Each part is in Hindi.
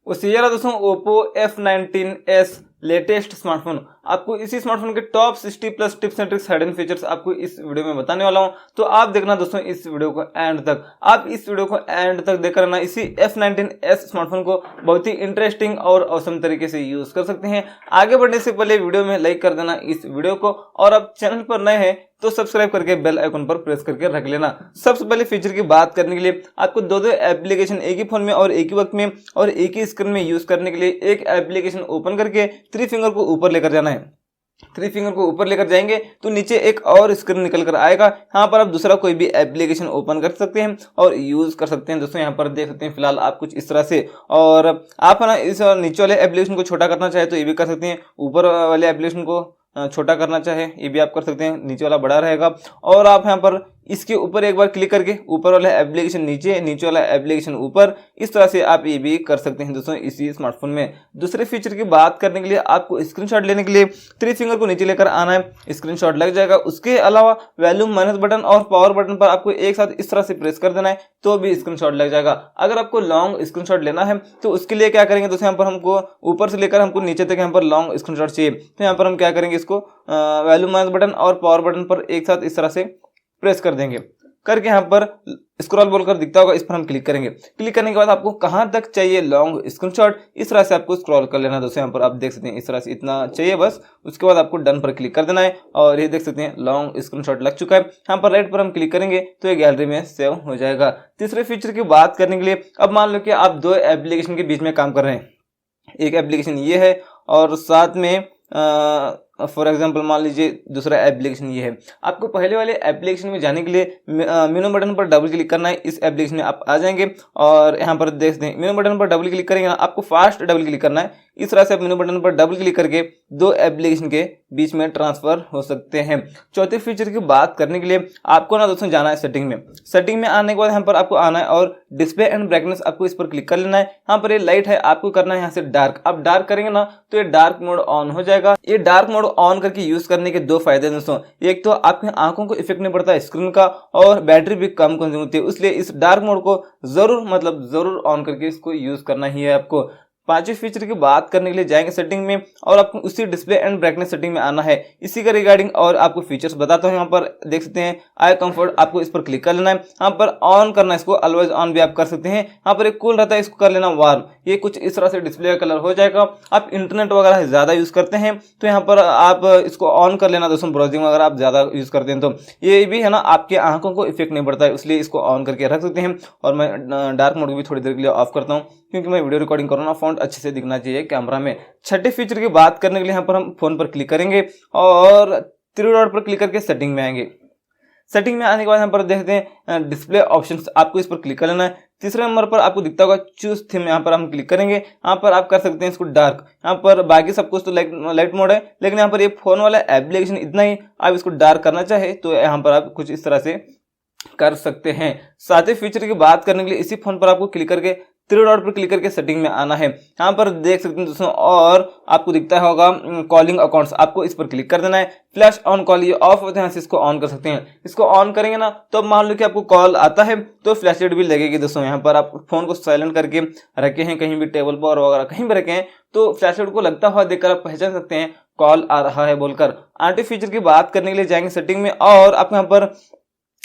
उससे ये रहा दोस्तों Oppo F19s लेटेस्ट स्मार्टफोन। आपको इसी स्मार्टफोन के top 60 plus tips and tricks hidden features आपको इस वीडियो में बताने वाला हूं, तो आप देखना दोस्तों इस वीडियो को एंड तक। आप इस वीडियो को एंड तक देखकर ना इसी F19s स्मार्टफोन को बहुत ही इंटरेस्टिंग और औसम तरीके से यूज कर सकते हैं। आगे बढ़ने से पहले वीडियो में लाइक कर देना इस वीडियो को, और आप चैनल पर नए हैं तो सब्सक्राइब करके बेल आइकन पर प्रेस करके रख लेना। सबसे पहले फीचर की बात करने के लिए आपको दो एप्लीकेशन एक ही फोन में और एक ही वक्त में और एक ही स्क्रीन में यूज करने के लिए एक एप्लीकेशन ओपन करके थ्री फिंगर को ऊपर लेकर जाना है। थ्री फिंगर को ऊपर लेकर जाएंगे तो नीचे एक और स्क्रीन निकल कर आएगा। यहाँ पर आप दूसरा कोई भी एप्लीकेशन ओपन कर सकते हैं और यूज कर सकते हैं। दोस्तों यहाँ पर देख सकते हैं फिलहाल आप कुछ इस तरह से, और आप ना इस नीचे वाले एप्लीकेशन को छोटा करना चाहे तो ये भी कर सकते हैं, ऊपर वाले एप्लीकेशन को छोटा करना चाहे ये भी आप कर सकते हैं, नीचे वाला बड़ा रहेगा। और आप यहाँ पर इसके ऊपर एक बार क्लिक करके ऊपर वाला एप्लीकेशन नीचे, नीचे वाला एप्लीकेशन ऊपर, इस तरह से आप ये भी कर सकते हैं दोस्तों इसी स्मार्टफोन में। दूसरे फीचर की बात करने के लिए आपको स्क्रीनशॉट लेने के लिए थ्री फिंगर को नीचे लेकर आना है, स्क्रीनशॉट लग जाएगा। उसके अलावा वॉल्यूम माइनस बटन और पावर बटन पर आपको एक साथ इस तरह से प्रेस कर देना है तो भी स्क्रीनशॉट लग जाएगा। अगर आपको लॉन्ग स्क्रीनशॉट लेना है तो उसके लिए क्या करेंगे दोस्तों, यहाँ पर हमको ऊपर से लेकर हमको नीचे तक यहाँ पर लॉन्ग स्क्रीनशॉट चाहिए, तो यहाँ पर हम क्या करेंगे, इसको वॉल्यूम माइनस बटन और पावर बटन पर एक साथ इस तरह से प्रेस कर देंगे। करके यहाँ पर स्क्रॉल बोलकर दिखता होगा, इस पर हम क्लिक करेंगे। क्लिक करने के बाद आपको कहाँ तक चाहिए लॉन्ग स्क्रीनशॉट, इस तरह से आपको स्क्रॉल कर लेना दोस्तों। यहाँ पर आप देख सकते हैं इस तरह से इतना चाहिए बस। उसके बाद आपको डन पर क्लिक कर देना है और ये देख सकते हैं लॉन्ग स्क्रीनशॉट लग चुका है। यहाँ पर राइट पर हम क्लिक करेंगे तो ये गैलरी में सेव हो जाएगा। तीसरे फीचर की बात करने के लिए, अब मान लो कि आप दो एप्लीकेशन के बीच में काम कर रहे हैं, एक एप्लीकेशन ये है और साथ में फॉर एग्जांपल मान लीजिए दूसरा एप्लीकेशन ये है। आपको पहले वाले एप्लीकेशन में जाने के लिए मेनू बटन पर डबल क्लिक करना है। इस एप्लीकेशन में आप आ जाएंगे और यहाँ पर देख सकते हैं मेनू बटन पर डबल क्लिक करेंगे ना, आपको फास्ट डबल क्लिक करना है। इस तरह से आप मेनू बटन पर डबल क्लिक करके दो एप्लीकेशन के बीच में ट्रांसफर हो सकते हैं। चौथे फीचर की बात करने के लिए आपको ना दोस्तों जाना है सेटिंग में। सेटिंग में आने के बाद यहाँ पर आपको आना है और डिस्प्ले एंड ब्राइटनेस आपको इस पर क्लिक कर लेना है। यहाँ पर ये लाइट है, आपको करना है यहाँ से डार्क। आप डार्क करेंगे ना तो ये डार्क मोड ऑन हो जाएगा। ये डार्क मोड ऑन करके यूज करने के दो फायदे हैं दोस्तों, एक तो आपकी आंखों को इफेक्ट नहीं पड़ता है स्क्रीन का, और बैटरी भी कम कंज्यूम होती है। इसलिए इस डार्क मोड को जरूर ऑन करके इसको यूज करना ही है आपको। पांचवें फीचर की बात करने के लिए जाएंगे सेटिंग में और आपको उसी डिस्प्ले एंड ब्राइटनेस सेटिंग में आना है। इसी का रिगार्डिंग और आपको फीचर्स बताता हूं। यहाँ पर देख सकते हैं आई कंफर्ट, आपको इस पर क्लिक कर लेना है। यहाँ पर ऑन करना है इसको, ऑलवेज ऑन भी आप कर सकते हैं। यहाँ पर एक कूल रहता है, इसको कर लेना वार्म। ये कुछ इस तरह से डिस्प्ले का कलर हो जाएगा। आप इंटरनेट वगैरह ज्यादा यूज करते हैं तो यहाँ पर आप इसको ऑन कर लेना दोस्तों। ब्राउजिंग वगैरह आप ज्यादा यूज करते हैं तो ये भी है ना, आपके आंखों को इफेक्ट नहीं पड़ता है, इसलिए इसको ऑन करके रख सकते हैं। और मैं डार्क मोड भी थोड़ी देर के लिए ऑफ करता हूँ क्योंकि मैं वीडियो रिकॉर्डिंग करूँ ना, फॉन्ट अच्छे से दिखना चाहिए कैमरा में। छठे फीचर की बात करने के लिए यहाँ पर हम फोन पर क्लिक करेंगे और थ्री डॉट पर क्लिक करके सेटिंग में आएंगे। सेटिंग में आने के बाद यहाँ पर देखते हैं डिस्प्ले ऑप्शंस, आपको इस पर क्लिक कर लेना है। तीसरे नंबर पर आपको दिखता होगा चूज थीम, यहाँ पर हम क्लिक करेंगे। यहाँ पर आप कर सकते हैं इसको डार्क। यहाँ पर बाकी सब कुछ तो लाइट मोड है, लेकिन यहाँ पर ये फोन वाला एप्लीकेशन इतना ही, आप इसको डार्क करना चाहे तो यहाँ पर आप कुछ इस तरह से कर सकते हैं। सातवें फीचर की बात करने के लिए इसी फोन पर आपको क्लिक करके थ्री डॉट पर क्लिक करके सेटिंग में आना है। यहाँ पर देख सकते हैं दोस्तों, और आपको दिखता होगा कॉलिंग अकाउंट्स, आपको इस पर क्लिक कर देना है। फ्लैश ऑन कॉल ये ऑफ होते हैं, यहाँ से इसको ऑन कर सकते हैं। इसको ऑन करेंगे ना तो मान लो कि आपको कॉल आता है तो फ्लैश लाइट भी लगेगी दोस्तों। यहाँ पर आप फोन को साइलेंट करके रखे हैं, कहीं भी टेबल पर वगैरह कहीं भी रखे हैं तो फ्लैश लाइट को लगता हुआ देखकर आप पहचान सकते हैं कॉल आ रहा है बोलकर। आठवें फीचर की बात करने के लिए जाएंगे सेटिंग में और आपको यहाँ पर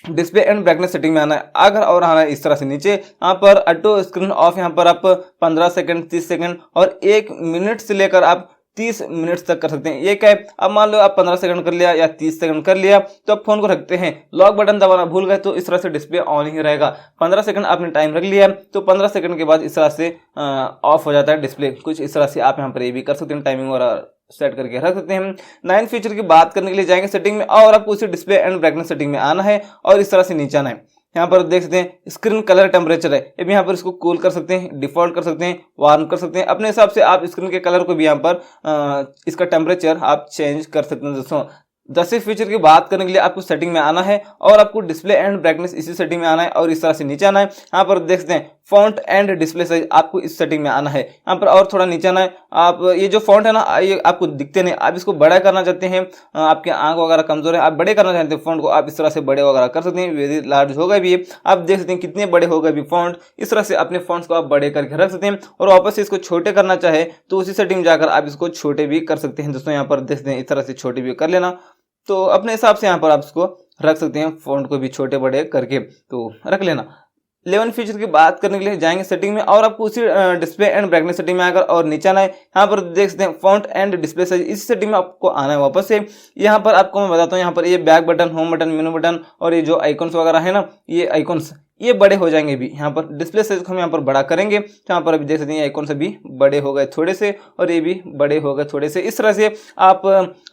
डिस्प्ले एंड ब्राइटनेस सेटिंग में आना है। अगर और आना है इस तरह से नीचे, यहाँ पर ऑटो स्क्रीन ऑफ, यहाँ पर आप 15 सेकंड, 30 सेकंड और 1 मिनट से लेकर आप 30 मिनट तक कर सकते हैं। ये क्या है, अब मान लो आप 15 सेकंड कर लिया या 30 सेकंड कर लिया तो आप फोन को रखते हैं, लॉक बटन दबाना भूल गए तो इस तरह से डिस्प्ले ऑन ही रहेगा। 15 सेकंड आपने टाइम रख लिया तो 15 सेकंड के बाद इस तरह से ऑफ हो जाता है डिस्प्ले। कुछ इस तरह से आप यहाँ पर ये भी कर सकते हैं, टाइमिंग और सेट करके रख सकते हैं। 9 फीचर की बात करने के लिए जाएंगे सेटिंग में और आपको उसी डिस्प्ले एंड ब्राइटनेस सेटिंग में आना है और इस तरह से नीचे आना है। यहाँ पर देख सकते हैं स्क्रीन कलर टेम्परेचर है, ये भी यहाँ पर इसको कूल कर सकते हैं, डिफॉल्ट कर सकते हैं, वार्म कर सकते हैं। अपने हिसाब से आप स्क्रीन के कलर को भी यहाँ पर इसका टेम्परेचर आप चेंज कर सकते हैं दोस्तों। दूसरे फीचर की बात करने के लिए आपको सेटिंग में आना है और आपको डिस्प्ले एंड ब्राइटनेस इसी सेटिंग में आना है और इस तरह से नीचे आना है। यहाँ पर देख सकते हैं फॉन्ट एंड डिस्प्ले साइज, आपको इस सेटिंग में आना है। यहाँ पर और थोड़ा नीचे आना है। आप ये जो फॉन्ट है ना, ये आपको दिखते नहीं, आप इसको बड़ा करना चाहते हैं, आपके आंख वगैरह कमजोर है, आप बड़े करना चाहते हैं फॉन्ट को, आप इस तरह से बड़े वगैरह कर सकते हैं। वेरी लार्ज होगा भी, आप देख सकते हैं कितने बड़े हो गए भी फॉन्ट। इस तरह से अपने फॉन्ट्स को आप बड़े करके रख सकते हैं और वापस से इसको छोटे करना चाहे तो उसी सेटिंग में जाकर आप इसको छोटे भी कर सकते हैं। दोस्तों यहाँ पर देख सकते हैं इस तरह से छोटे भी कर लेना, तो अपने हिसाब से यहाँ पर आप इसको रख सकते हैं, फॉन्ट को भी छोटे बड़े करके तो रख लेना। 11 फीचर की बात करने के लिए जाएंगे सेटिंग में और आपको उसी डिस्प्ले एंड ब्राइटनेस सेटिंग में आकर और नीचे आना है। यहाँ पर देख सकते हैं फॉन्ट एंड डिस्प्ले साइज, इस सेटिंग में आपको आना है वापस से। यहाँ पर आपको मैं बताता हूँ, यहाँ पर ये बैक बटन, होम बटन, मेनू बटन और ये जो आइकॉन्स वगैरह है ना, ये आइकॉन्स ये बड़े हो जाएंगे भी। यहाँ पर डिस्प्ले साइज को हम यहाँ पर बड़ा करेंगे तो यहाँ पर अभी देख सकते हैं आइकॉन से भी बड़े हो गए थोड़े से और ये भी बड़े हो गए थोड़े से। इस तरह से आप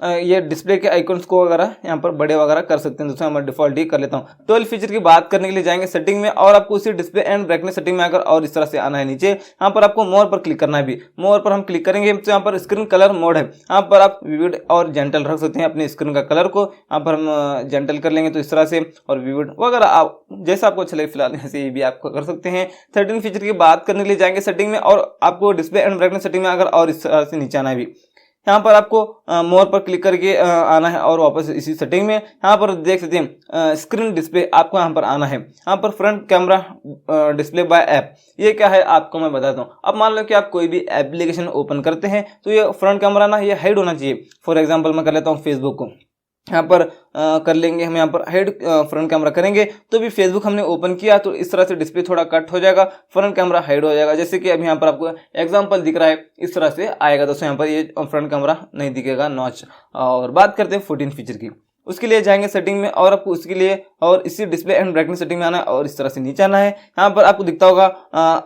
ये डिस्प्ले के आइकॉन्स को वगैरह यहाँ पर बड़े वगैरह कर सकते हैं। दोस्तों मैं डिफॉल्ट ही कर लेता हूँ। 12 फीचर की बात करने के लिए जाएंगे सेटिंग में और आपको उसी डिस्प्ले एंड ब्राइटनेस सेटिंग में आकर और इस तरह से आना है नीचे। यहाँ पर आपको मोर पर क्लिक करना है भी, मोर पर हम क्लिक करेंगे तो यहाँ पर स्क्रीन कलर मोड है, यहाँ पर आप विविड और जेंटल रख सकते हैं अपने स्क्रीन का कलर को। यहाँ पर हम जेंटल कर लेंगे तो इस तरह से, और विविड वगैरह आप जैसा आपको अच्छा लगे फिलहाल ऐसे भी आपको कर सकते हैं। 13 फीचर की बात करने के लिए जाएंगे सेटिंग में और आपको डिस्प्ले एंड ब्राइटनेस सेटिंग में आकर और इस तरह से नीचे आना है भी। यहाँ पर आपको मोर पर क्लिक करके आना है और वापस इसी सेटिंग में यहाँ पर देख सकते हैं स्क्रीन डिस्प्ले, आपको यहाँ पर आना है। यहाँ पर front camera display by app, ये क्या है आपको मैं बताता हूँ। अब मान लो कि आप कोई भी एप्लीकेशन ओपन करते हैं तो ये फ्रंट कैमरा ना ये हाइड होना चाहिए। फॉर एग्जाम्पल मैं कर लेता हूँ फेसबुक को, यहाँ पर कर लेंगे हम, यहाँ पर हाइड फ्रंट कैमरा करेंगे तो भी फेसबुक हमने ओपन किया तो इस तरह से डिस्प्ले थोड़ा कट हो जाएगा, फ्रंट कैमरा हाइड हो जाएगा। जैसे कि अभी यहाँ पर आपको एग्जांपल दिख रहा है, इस तरह से आएगा दोस्तों, यहाँ पर ये फ्रंट कैमरा नहीं दिखेगा नॉच। और बात करते हैं 14 फीचर की, उसके लिए जाएंगे सेटिंग में और आपको उसके लिए और इसी डिस्प्ले एंड ब्राइटनेस सेटिंग में आना है और इस तरह से नीचे आना है। यहाँ पर आपको दिखता होगा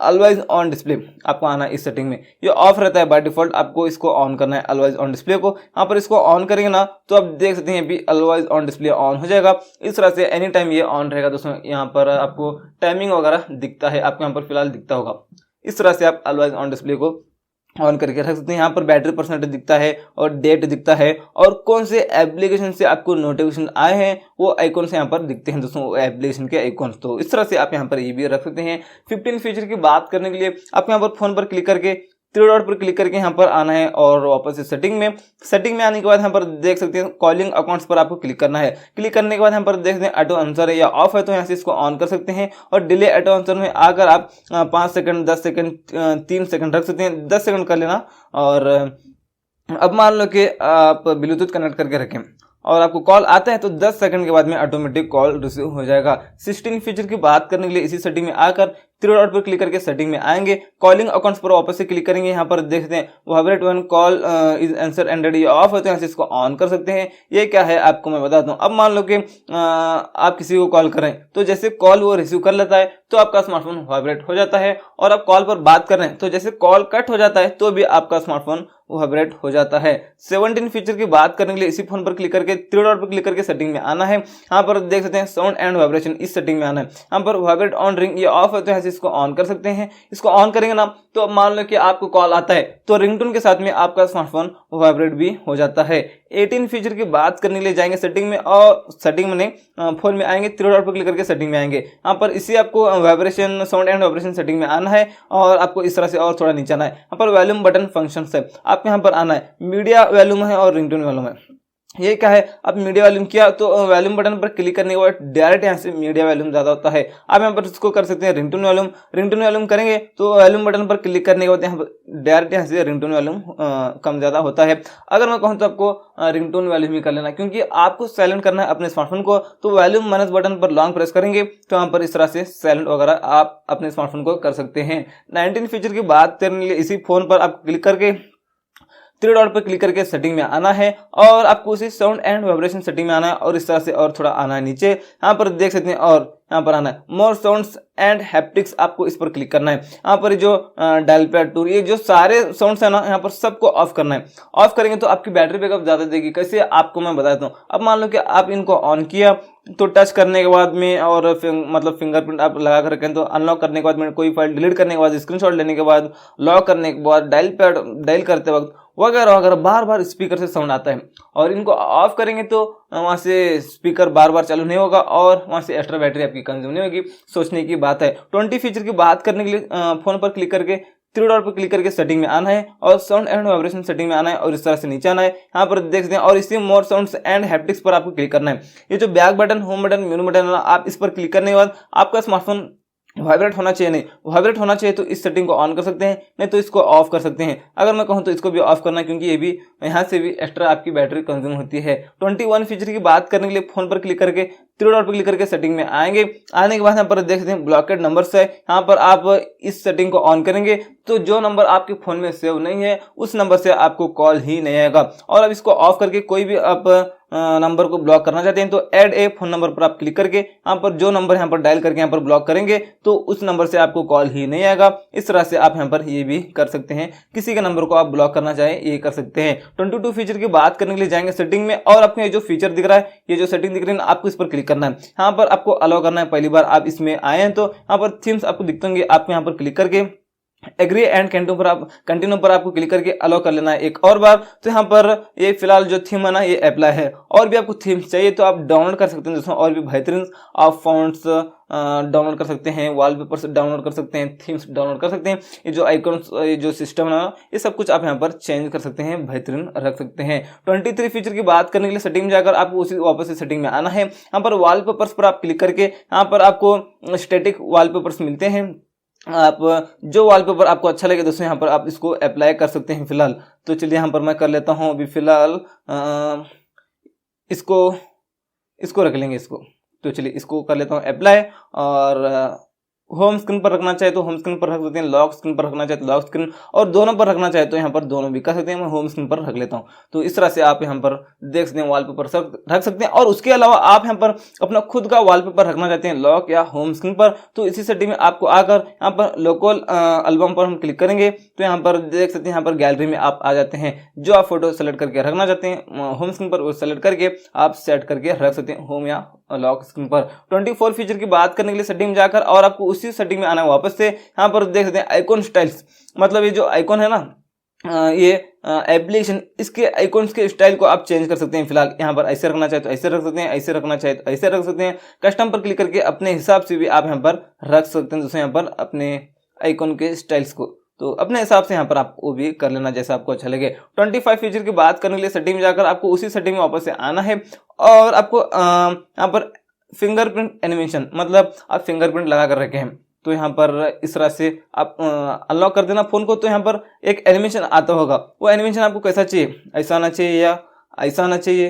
ऑलवेज ऑन डिस्प्ले, आपको आना है इस सेटिंग में। ये ऑफ रहता है बाय डिफॉल्ट, आपको इसको ऑन करना है ऑलवेज ऑन डिस्प्ले को। यहाँ पर इसको ऑन करेंगे ना तो आप देख सकते हैं अभी ऑलवेज ऑन डिस्प्ले ऑन हो जाएगा। इस तरह से एनी टाइम ये ऑन रहेगा दोस्तों। यहाँ पर आपको टाइमिंग वगैरह दिखता है, आपको यहाँ पर फिलहाल दिखता होगा। इस तरह से आप ऑलवेज ऑन डिस्प्ले को ऑन करके रख सकते हैं। यहाँ पर बैटरी परसेंटेज दिखता है और डेट दिखता है और कौन से एप्लीकेशन से आपको नोटिफिकेशन आए हैं वो आइकॉन से यहाँ पर दिखते हैं दोस्तों, एप्लीकेशन के आइकॉन। तो इस तरह से आप यहाँ पर ये भी रख सकते हैं। 15 फीचर की बात करने के लिए आपको यहाँ पर फोन पर क्लिक करके थ्री डॉट पर क्लिक करके यहाँ पर आना है और वापस इस सेटिंग में आने के बाद यहाँ पर देख सकते हैं कॉलिंग अकाउंट्स पर आपको क्लिक करना है। क्लिक करने के बाद यहाँ पर देख सकते हैं ऑटो आंसर है या ऑफ है तो यहाँ से इसको ऑन कर सकते हैं। और डिले ऑटो आंसर में आकर आप 5 सेकंड 10 सेकंड 3 सेकंड रख सकते हैं, 10 सेकंड कर लेना। और अब मान लो कि आप ब्लूटूथ कनेक्ट करके रखें और आपको कॉल आता है तो 10 सेकंड के बाद में ऑटोमेटिक कॉल रिसीव हो जाएगा। 16 फीचर की बात करने के लिए इसी सेटिंग में आकर थ्री डॉट पर क्लिक करके सेटिंग में आएंगे, कॉलिंग अकाउंट्स पर वापस से क्लिक करेंगे। यहाँ पर देखते हैं vibrate when call is answer ended, ये ऑफ है तो यहाँ से इसको ऑन कर सकते हैं। ये क्या है आपको मैं बताता हूँ। अब मान लो कि आप किसी को कॉल करें तो जैसे कॉल वो रिसीव कर लेता है तो आपका स्मार्टफोन वाइब्रेट हो जाता है, और आप कॉल पर बात कर रहे हैं तो जैसे कॉल कट हो जाता है तो भी आपका स्मार्टफोन वाइब्रेट हो जाता है। 17 फीचर की बात करने के लिए इसी फोन पर क्लिक करके थ्री डॉट पर क्लिक करके सेटिंग में आना है। यहाँ पर देख सकते हैं साउंड एंड वाइब्रेशन, इस सेटिंग में आना है। यहाँ पर वाइब्रेट ऑन रिंग ये ऑफ है तो यहाँ से इसको ऑन कर सकते हैं। इसको ऑन करेंगे ना तो अब मान लो कि आपको कॉल आता है तो रिंगटोन के साथ में आपका स्मार्टफोन वाइब्रेट भी हो जाता है। 18 फीचर की बात करने के लिए जाएंगे सेटिंग में और सेटिंग में फोन में आएंगे, थ्री डॉट पर क्लिक करके सेटिंग में आएंगे। यहाँ पर इसी आपको vibration sound and vibration setting में आना है और आपको इस तरह से और थोड़ा नीचे आना है। यहाँ पर वॉल्यूम बटन फंक्शंस है, आपको यहाँ पर आना है। मीडिया वॉल्यूम है और रिंगटोन वॉल्यूम है। ये क्या है, आप मीडिया वॉल्यूम किया तो वॉल्यूम बटन पर क्लिक करने के बाद डायरेक्ट यहाँ से मीडिया वॉल्यूम ज्यादा होता है। आप यहाँ पर इसको कर सकते हैं रिंगटोन वॉल्यूम करेंगे तो वॉल्यूम बटन पर क्लिक करने के बाद यहाँ पर डायरेक्ट यहाँ से रिंगटोन वॉल्यूम कम ज्यादा होता है। अगर मैं कहूँ तो आपको रिंगटोन वॉल्यूम ही कर लेना, क्योंकि आपको साइलेंट करना है अपने स्मार्टफोन को। तो वॉल्यूम माइनस बटन पर लॉन्ग प्रेस करेंगे तो यहाँ पर इस तरह से साइलेंट वगैरह आप अपने स्मार्टफोन को कर सकते हैं। 19 फीचर की बात करने के लिए इसी फोन पर आप क्लिक करके थ्री डॉट पर क्लिक करके सेटिंग में आना है और आपको उसी साउंड एंड वाइब्रेशन सेटिंग में आना है और इस तरह से और थोड़ा आना है नीचे। यहाँ पर देख सकते हैं और यहाँ पर आना है मोर साउंड्स एंड हैप्टिक्स, आपको इस पर क्लिक करना है। यहाँ पर जो डायल पैड टूर ये जो सारे साउंड्स है ना यहाँ पर सबको ऑफ करना है। ऑफ करेंगे तो आपकी बैटरी बैकअप ज्यादा देगी। कैसे आपको मैं बताता हूँ। अब मान लो कि आप इनको ऑन किया तो टच करने के बाद में और मतलब फिंगरप्रिंट आप लगा कर रखें तो अनलॉक करने के बाद में कोई फाइल डिलीट करने के बाद स्क्रीनशॉट लेने के बाद लॉक करने के बाद डायल करते वक्त वगैरह वगैरह बार बार स्पीकर से साउंड आता है। और इनको ऑफ करेंगे तो वहाँ से स्पीकर बार बार चालू नहीं होगा और वहाँ से एक्स्ट्रा बैटरी आपकी कंज्यूम नहीं होगी। सोचने की बात है। 20 फीचर की बात करने के लिए फोन पर क्लिक करके थ्री डॉट पर क्लिक करके सेटिंग में आना है और साउंड एंड वाइब्रेशन सेटिंग में आना है और इस तरह से नीचे आना है। यहाँ पर देख सकते हैं और इसी मोर साउंड्स एंड हैप्टिक्स पर आपको क्लिक करना है। ये जो बैक बटन, होम बटन, मेनू बटन, आप इस पर क्लिक करने के बाद आपका स्मार्टफोन वाइब्रेट होना चाहिए, नहीं वाइब्रेट होना चाहिए तो इस सेटिंग को ऑन कर सकते हैं, नहीं तो इसको ऑफ कर सकते हैं। अगर मैं कहूँ तो इसको भी ऑफ करना है क्योंकि ये भी यहाँ से भी एक्स्ट्रा आपकी बैटरी कंज्यूम होती है। 21 फीचर की बात करने के लिए फोन पर क्लिक करके थ्री डॉट पर क्लिक करके सेटिंग में आएंगे। आने के बाद यहाँ पर देख सकते हैं ब्लॉकेड नंबर्स है। यहाँ पर आप इस सेटिंग को ऑन करेंगे तो जो नंबर आपके फोन में सेव नहीं है उस नंबर से आपको कॉल ही नहीं आएगा। और अब इसको ऑफ करके कोई भी आप नंबर को ब्लॉक करना चाहते हैं तो ऐड ए फोन नंबर पर आप क्लिक करके यहाँ पर जो नंबर यहाँ पर डायल करके यहाँ पर ब्लॉक करेंगे तो उस नंबर से आपको कॉल ही नहीं आएगा। इस तरह से आप यहाँ पर ये भी कर सकते हैं। किसी के नंबर को आप ब्लॉक करना चाहे ये कर सकते हैं। 22 फीचर की बात करने के लिए जाएंगे सेटिंग में और आपको ये जो फीचर दिख रहा है, ये जो सेटिंग दिख रही है आपको इस पर क्लिक करना है। यहाँ पर आपको अलाउ करना है। पहली बार आप इसमें आए हैं तो यहाँ पर थीम्स आपको दिखते होंगे, आपको यहाँ पर क्लिक करके एग्री एंड कंटिन्यू पर आपको क्लिक करके अलाउ कर लेना है एक और बार। तो यहाँ पर ये फिलहाल जो थीम है ना ये अप्लाई है। और भी आपको थीम्स चाहिए तो आप डाउनलोड कर सकते हैं दोस्तों। और भी बेहतरीन आप फॉन्ट्स डाउनलोड कर सकते हैं, वॉलपेपर्स डाउनलोड कर सकते हैं, थीम्स डाउनलोड कर सकते हैं। ये जो आइकॉन्स, ये जो सिस्टम है ये सब कुछ आप यहाँ पर चेंज कर सकते हैं, बेहतरीन रख सकते हैं। 23 फीचर की बात करने के लिए सेटिंग में जाकर आपको उसी वापस से सेटिंग में आना है। यहाँ पर वॉलपेपर्स पर आप क्लिक करके यहाँ पर आपको स्टैटिक वॉलपेपर्स मिलते हैं। आप जो वॉलपेपर आपको अच्छा लगे दोस्तों यहाँ पर आप इसको अप्लाई कर सकते हैं फिलहाल। तो चलिए यहाँ पर मैं कर लेता हूँ अभी फिलहाल इसको रख लेंगे इसको। तो चलिए इसको कर लेता हूँ अप्लाई। और होम स्क्रीन पर रखना चाहे तो होम स्क्रीन पर रख सकते हैं, लॉक स्क्रीन पर रखना चाहे तो लॉक स्क्रीन, और दोनों पर रखना चाहे तो यहाँ पर दोनों भी कर सकते हैं। मैं होम स्क्रीन पर रख लेता हूँ। तो इस तरह से आप यहाँ पर देख सकते हैं वॉलपेपर रख सकते हैं। और उसके अलावा आप यहाँ पर अपना खुद का वॉलपेपर रखना चाहते हैं लॉक या होम स्क्रीन पर, तो इसी सेटिंग में आपको आकर यहाँ पर लोकल एल्बम पर हम क्लिक करेंगे तो यहाँ पर देख सकते हैं यहाँ पर गैलरी में आप आ जाते हैं। जो आप फोटो सेलेक्ट करके रखना चाहते हैं होम स्क्रीन पर वो सेलेक्ट करके आप सेट करके रख सकते हैं होम या लॉक स्क्रीन पर। 24 फीचर की बात करने के लिए सेटिंग में जाकर और आपको उसी सेटिंग में आना है वापस से। यहाँ पर देख सकते हैं आइकॉन स्टाइल्स, मतलब ये जो आइकॉन है ना ये एप्लीकेशन, इसके आइकॉन्स के स्टाइल को आप चेंज कर सकते हैं। फिलहाल यहाँ पर ऐसे रखना चाहे तो ऐसे रख सकते हैं, ऐसे रखना चाहे तो ऐसे रख सकते हैं। कस्टम पर क्लिक करके अपने हिसाब से भी आप यहाँ पर रख सकते हैं दोस्तों यहाँ पर अपने आइकॉन के स्टाइल्स को। तो अपने हिसाब से यहाँ पर आपको भी कर लेना जैसा आपको अच्छा लगे। 25 फीचर की बात करने के लिए सेटिंग में जाकर आपको उसी सेटिंग में वापस से आना है और आपको यहाँ पर फिंगरप्रिंट एनिमेशन, मतलब आप फिंगरप्रिंट लगा कर रखे हैं तो यहाँ पर इस तरह से आप अनलॉक कर देना फोन को। तो यहाँ पर एक एनिमेशन आता होगा, वो एनिमेशन आपको कैसा चाहिए, ऐसा आना चाहिए या ऐसा आना चाहिए,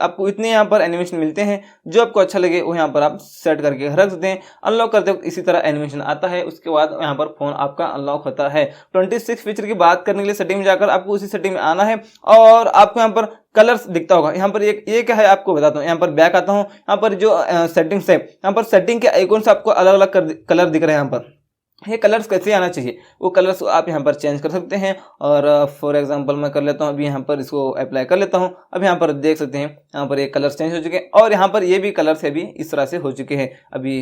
आपको इतने यहाँ पर एनिमेशन मिलते हैं। जो आपको अच्छा लगे वो यहाँ पर आप सेट करके रख सकते हैं। अनलॉक करते वक्त इसी तरह एनिमेशन आता है, उसके बाद यहाँ पर फोन आपका अनलॉक होता है। 26 फीचर की बात करने के लिए सेटिंग में जाकर आपको उसी सेटिंग में आना है और आपको यहाँ पर कलर्स दिखता होगा। यहाँ पर ये क्या है आपको बताता हूँ। यहाँ पर बैक आता हूँ, यहाँ पर जो सेटिंग्स है यहाँ पर सेटिंग के आइकॉन से आपको अलग अलग कलर दिख रहे हैं। यहाँ पर ये कलर्स कैसे आना चाहिए वो कलर्स आप यहाँ पर चेंज कर सकते हैं। और फॉर एग्जांपल मैं कर लेता हूँ अभी यहाँ पर इसको अप्लाई कर लेता हूँ। अब यहाँ पर देख सकते हैं यहाँ पर ये कलर्स चेंज हो चुके हैं और यहाँ पर ये भी कलर्स है भी इस तरह से हो चुके हैं। अभी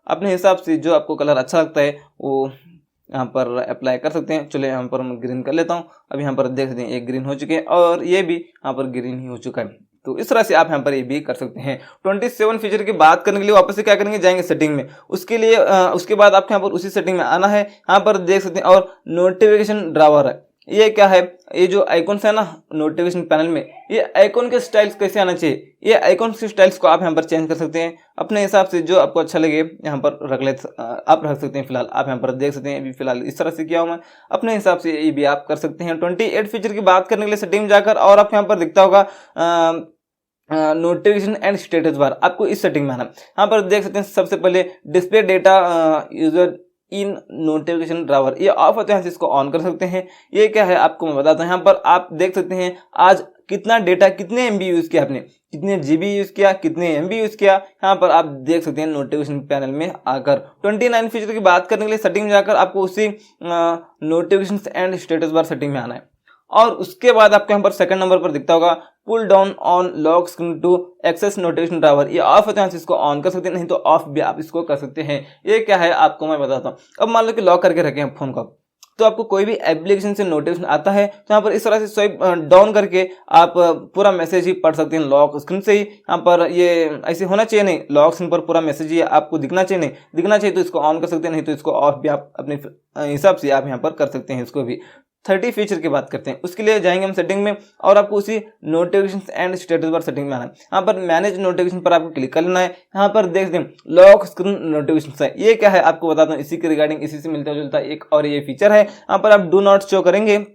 अपने हिसाब से जो आपको कलर अच्छा लगता है वो यहाँ पर अप्लाई कर सकते हैं। चलिए यहाँ पर मैं ग्रीन कर लेता हूँ। अब यहाँ पर देख सकते हैं एक ग्रीन हो चुके हैं और ये भी यहाँ पर ग्रीन ही हो चुका है। तो इस तरह से आप यहाँ पर ये भी कर सकते हैं। 27 फीचर की बात करने के लिए वापस से क्या करेंगे, जाएंगे सेटिंग में। उसके लिए उसके बाद आपको यहाँ पर उसी सेटिंग में आना है। यहाँ पर देख सकते हैं और नोटिफिकेशन ड्रावर है। ये क्या है, ये जो आइकॉन्स है ना नोटिफिकेशन पैनल में, ये आइकॉन के स्टाइल्स कैसे आना चाहिए, ये आइकॉन के स्टाइल्स को आप यहाँ पर चेंज कर सकते हैं अपने हिसाब से। जो आपको अच्छा लगे यहाँ पर आप रख सकते हैं। फिलहाल आप यहाँ पर देख सकते हैं अभी फिलहाल इस तरह से किया हूँ मैं, अपने हिसाब से ये भी आप कर सकते हैं। 28 फीचर की बात करने के लिए सेटिंग में जाकर और आपको यहाँ पर दिखता होगा नोटिफिकेशन एंड स्टेटस बार, आपको इस सेटिंग में आना। यहाँ पर देख सकते हैं सबसे पहले डिस्प्ले डेटा यूजर इन नोटिफिकेशन ड्रावर, ये ऑफ होते हैं, इसको ऑन कर सकते हैं। ये क्या है आपको मैं बताता हूँ। यहाँ पर आप देख सकते हैं आज कितना डेटा, कितने MB यूज किया आपने, कितने GB यूज किया, कितने MB यूज किया, यहाँ पर आप देख सकते हैं नोटिफिकेशन पैनल में आकर। 29 फीचर की बात करने के लिए सेटिंग में जाकर आपको उसी notification and status bar setting में आना है और उसके बाद आपको यहाँ पर सेकंड नंबर पर दिखता होगा pull down on lock screen to access notification drawer, ये ऑफ होता है, इसको ऑन कर सकते हैं, नहीं तो ऑफ भी आप इसको कर सकते हैं। ये क्या है आपको मैं बताता हूँ। अब मान लो कि लॉक करके रखे हैं फोन को, तो आपको कोई भी एप्लीकेशन से नोटिफिकेशन आता है तो यहाँ पर इस तरह से स्वाइप डाउन करके आप पूरा मैसेज ही पढ़ सकते हैं लॉक स्क्रीन से ही। यहाँ पर ये ऐसे होना चाहिए नहीं, लॉक स्क्रीन पर पूरा मैसेज ही आपको दिखना चाहिए, नहीं दिखना चाहिए तो इसको ऑन कर सकते हैं, नहीं तो इसको ऑफ भी आप अपने हिसाब से आप यहाँ पर कर सकते हैं इसको भी। 30 फीचर की बात करते हैं, उसके लिए जाएंगे हम सेटिंग में और आपको उसी notification and status bar setting में आना है। यहाँ पर मैनेज नोटिफिकेशन पर आपको क्लिक कर लेना है। यहाँ पर देख सकते हैं लॉक स्क्रीन नोटिफिकेशन है, ये क्या है आपको बताता हूँ, इसी के रिगार्डिंग इसी से मिलता जुलता एक और ये फीचर है। यहाँ पर आप डू नॉट शो करेंगे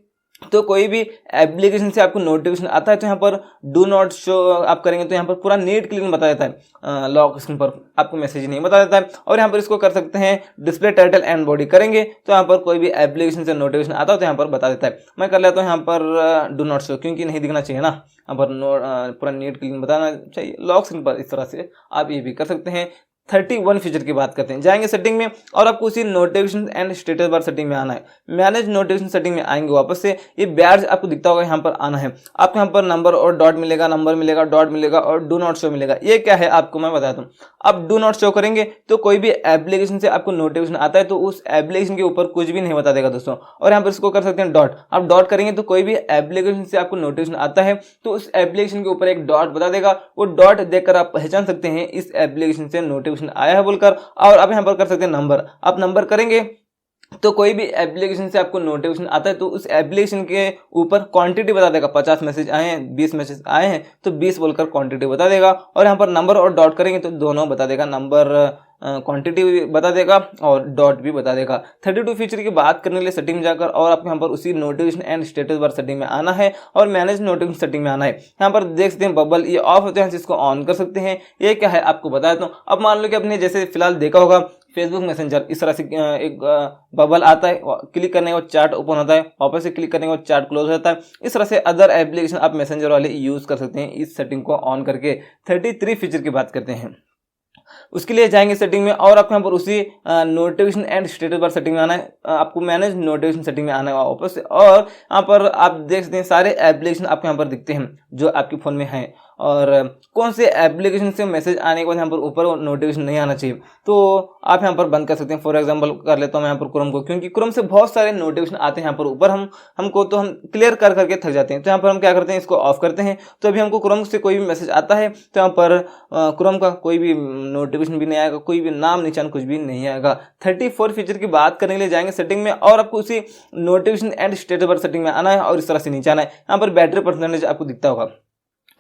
तो कोई भी एप्लीकेशन से आपको नोटिफिकेशन आता है तो यहाँ पर डू नॉट शो आप करेंगे तो यहाँ पर पूरा नीट क्लीन बता देता है, लॉक स्क्रीन पर आपको मैसेज नहीं बता देता है। और यहाँ पर इसको कर सकते हैं डिस्प्ले टाइटल एंड बॉडी करेंगे तो यहाँ पर कोई भी एप्लीकेशन से नोटिफिकेशन आता है तो यहाँ पर बता देता है। मैं कर लेता हूँ यहाँ पर डू नॉट शो, क्योंकि नहीं दिखना चाहिए ना, यहाँ पर पूरा नीट क्लीन बताना चाहिए लॉक स्क्रीन पर। इस तरह से आप ये भी कर सकते हैं। 31 फीचर की बात करते हैं, जाएंगे सेटिंग में और आपको उसी notification and status bar setting में आना है। मैनेज नोटिफिकेशन सेटिंग में आएंगे वापस से, ये बैज आपको दिखता होगा यहाँ पर आना है। आपको यहाँ पर नंबर और डॉट मिलेगा, नंबर मिलेगा, डॉट मिलेगा और डू नॉट शो मिलेगा। ये क्या है आपको मैं बताता हूँ। आप डू नॉट शो करेंगे तो कोई भी एप्लीकेशन से आपको नोटिफिकेशन आता है तो उस एप्लीकेशन के ऊपर कुछ भी नहीं बता देगा दोस्तों। और यहाँ पर इसको कर सकते हैं डॉट, आप डॉट करेंगे तो कोई भी एप्लीकेशन से आपको नोटिफिकेशन आता है तो उस एप्लीकेशन के ऊपर एक डॉट बता देगा। वो डॉट देखकर आप पहचान सकते हैं इस एप्लीकेशन से नोटिफिकेशन आया है बोलकर। और आप यहाँ पर कर सकते हैं नंबर, आप नंबर करेंगे तो कोई भी एप्लीकेशन से आपको नोटिफिकेशन आता है तो उस एप्लीकेशन के ऊपर क्वांटिटी बता देगा, 50 मैसेज आए हैं, 20 मैसेज आए हैं तो 20 बोलकर क्वांटिटी बता देगा। और यहाँ पर नंबर और डॉट करेंगे तो दोनों बता देगा, नंबर क्वांटिटी भी बता देगा और डॉट भी बता देगा। 32 फीचर की बात करने के लिए सेटिंग में जाकर और आपको यहाँ पर उसी notification and status bar setting में आना है और मैनेज नोटिफिकेशन सेटिंग में आना है। यहाँ पर देख सकते हैं बबल ये ऑफ होते हैं, इसको ऑन कर सकते हैं। ये क्या है आपको बताता हूँ। अब मान लो कि आपने जैसे फिलहाल देखा होगा फेसबुक मैसेंजर, इस तरह से एक बबल आता है, क्लिक करने के बाद चैट ओपन होता है, वापस से क्लिक करने के बाद चैट क्लोज हो जाता है। इस तरह से अदर एप्लीकेशन आप मैसेंजर वाले यूज कर सकते हैं इस सेटिंग को ऑन करके। 33 फीचर की बात करते हैं, उसके लिए जाएंगे सेटिंग में और आपको यहाँ पर उसी notification and status bar setting में आना है। आपको मैनेज नोटिफिकेशन सेटिंग में आना है वापस से। और यहाँ पर आप देख सकते हैं सारे एप्लीकेशन आपको यहाँ पर दिखते हैं जो आपके फोन में हैं और कौन से एप्लीकेशन से मैसेज आने के बाद यहाँ पर ऊपर नोटिफिकेशन नहीं आना चाहिए तो आप यहाँ पर बंद कर सकते हैं। फॉर एग्जांपल कर लेता हूँ मैं यहाँ पर क्रोम को, क्योंकि क्रोम से बहुत सारे नोटिफिकेशन आते हैं यहाँ पर ऊपर, हमको तो हम क्लियर कर करके थक जाते हैं। तो यहाँ पर हम क्या करते हैं, इसको ऑफ करते हैं। तो अभी हमको क्रोम से कोई भी मैसेज आता है तो यहाँ पर क्रोम का कोई भी नोटिफिकेशन भी नहीं आएगा, कोई भी नाम निशान कुछ भी नहीं आएगा। 34 फीचर की बात करने के लिए जाएंगे सेटिंग में और आपको उसी notification and status bar setting में आना है और इस तरह से नीचे आना है। यहाँ पर बैटरी परसेंटेज आपको दिखता होगा।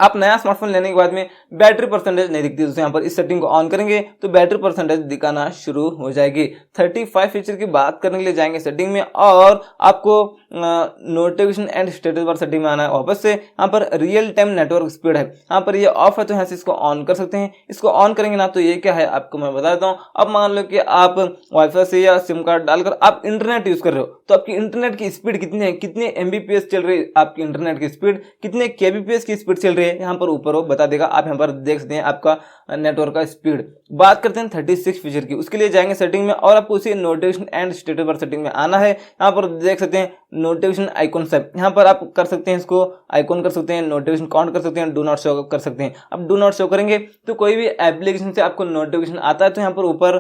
आप नया स्मार्टफोन लेने के बाद में बैटरी परसेंटेज नहीं दिखती, तो यहाँ पर इस सेटिंग को ऑन करेंगे तो बैटरी परसेंटेज दिखाना शुरू हो जाएगी। 35 फीचर की बात करने के लिए जाएंगे सेटिंग में और आपको notification and status bar setting में आना है वापस से। यहाँ पर रियल टाइम नेटवर्क स्पीड है, यहाँ पर ये ऑफ है तो यहाँ से इसको ऑन कर सकते हैं। इसको ऑन करेंगे ना तो ये क्या है आपको मैं बता देता हूँ। अब मान लो कि आप वाईफाई से या सिम कार्ड डालकर आप इंटरनेट यूज कर रहे हो तो आपकी इंटरनेट की स्पीड कितनी है, कितने MBPS चल रही है आपकी इंटरनेट की स्पीड, कितने KBPS की स्पीड चल रही है, यहाँ पर ऊपर वो बता देगा। आप यहाँ पर देख सकते हैं आपका नेटवर्क का स्पीड। बात करते हैं 36 फीचर की, उसके लिए जाएंगे सेटिंग में और आपको उसी notification and status bar setting में आना है। यहाँ पर देख सकते हैं नोटिफिकेशन आइकॉन सब, यहाँ पर आप कर सकते हैं, इसको आइकॉन कर सकते हैं, नोटिफिकेशन काउंट कर सकते हैं, डू नॉट शो कर सकते हैं। अब डू नॉट शो करेंगे तो कोई भी एप्लीकेशन से आपको नोटिफिकेशन आता है तो यहाँ पर ऊपर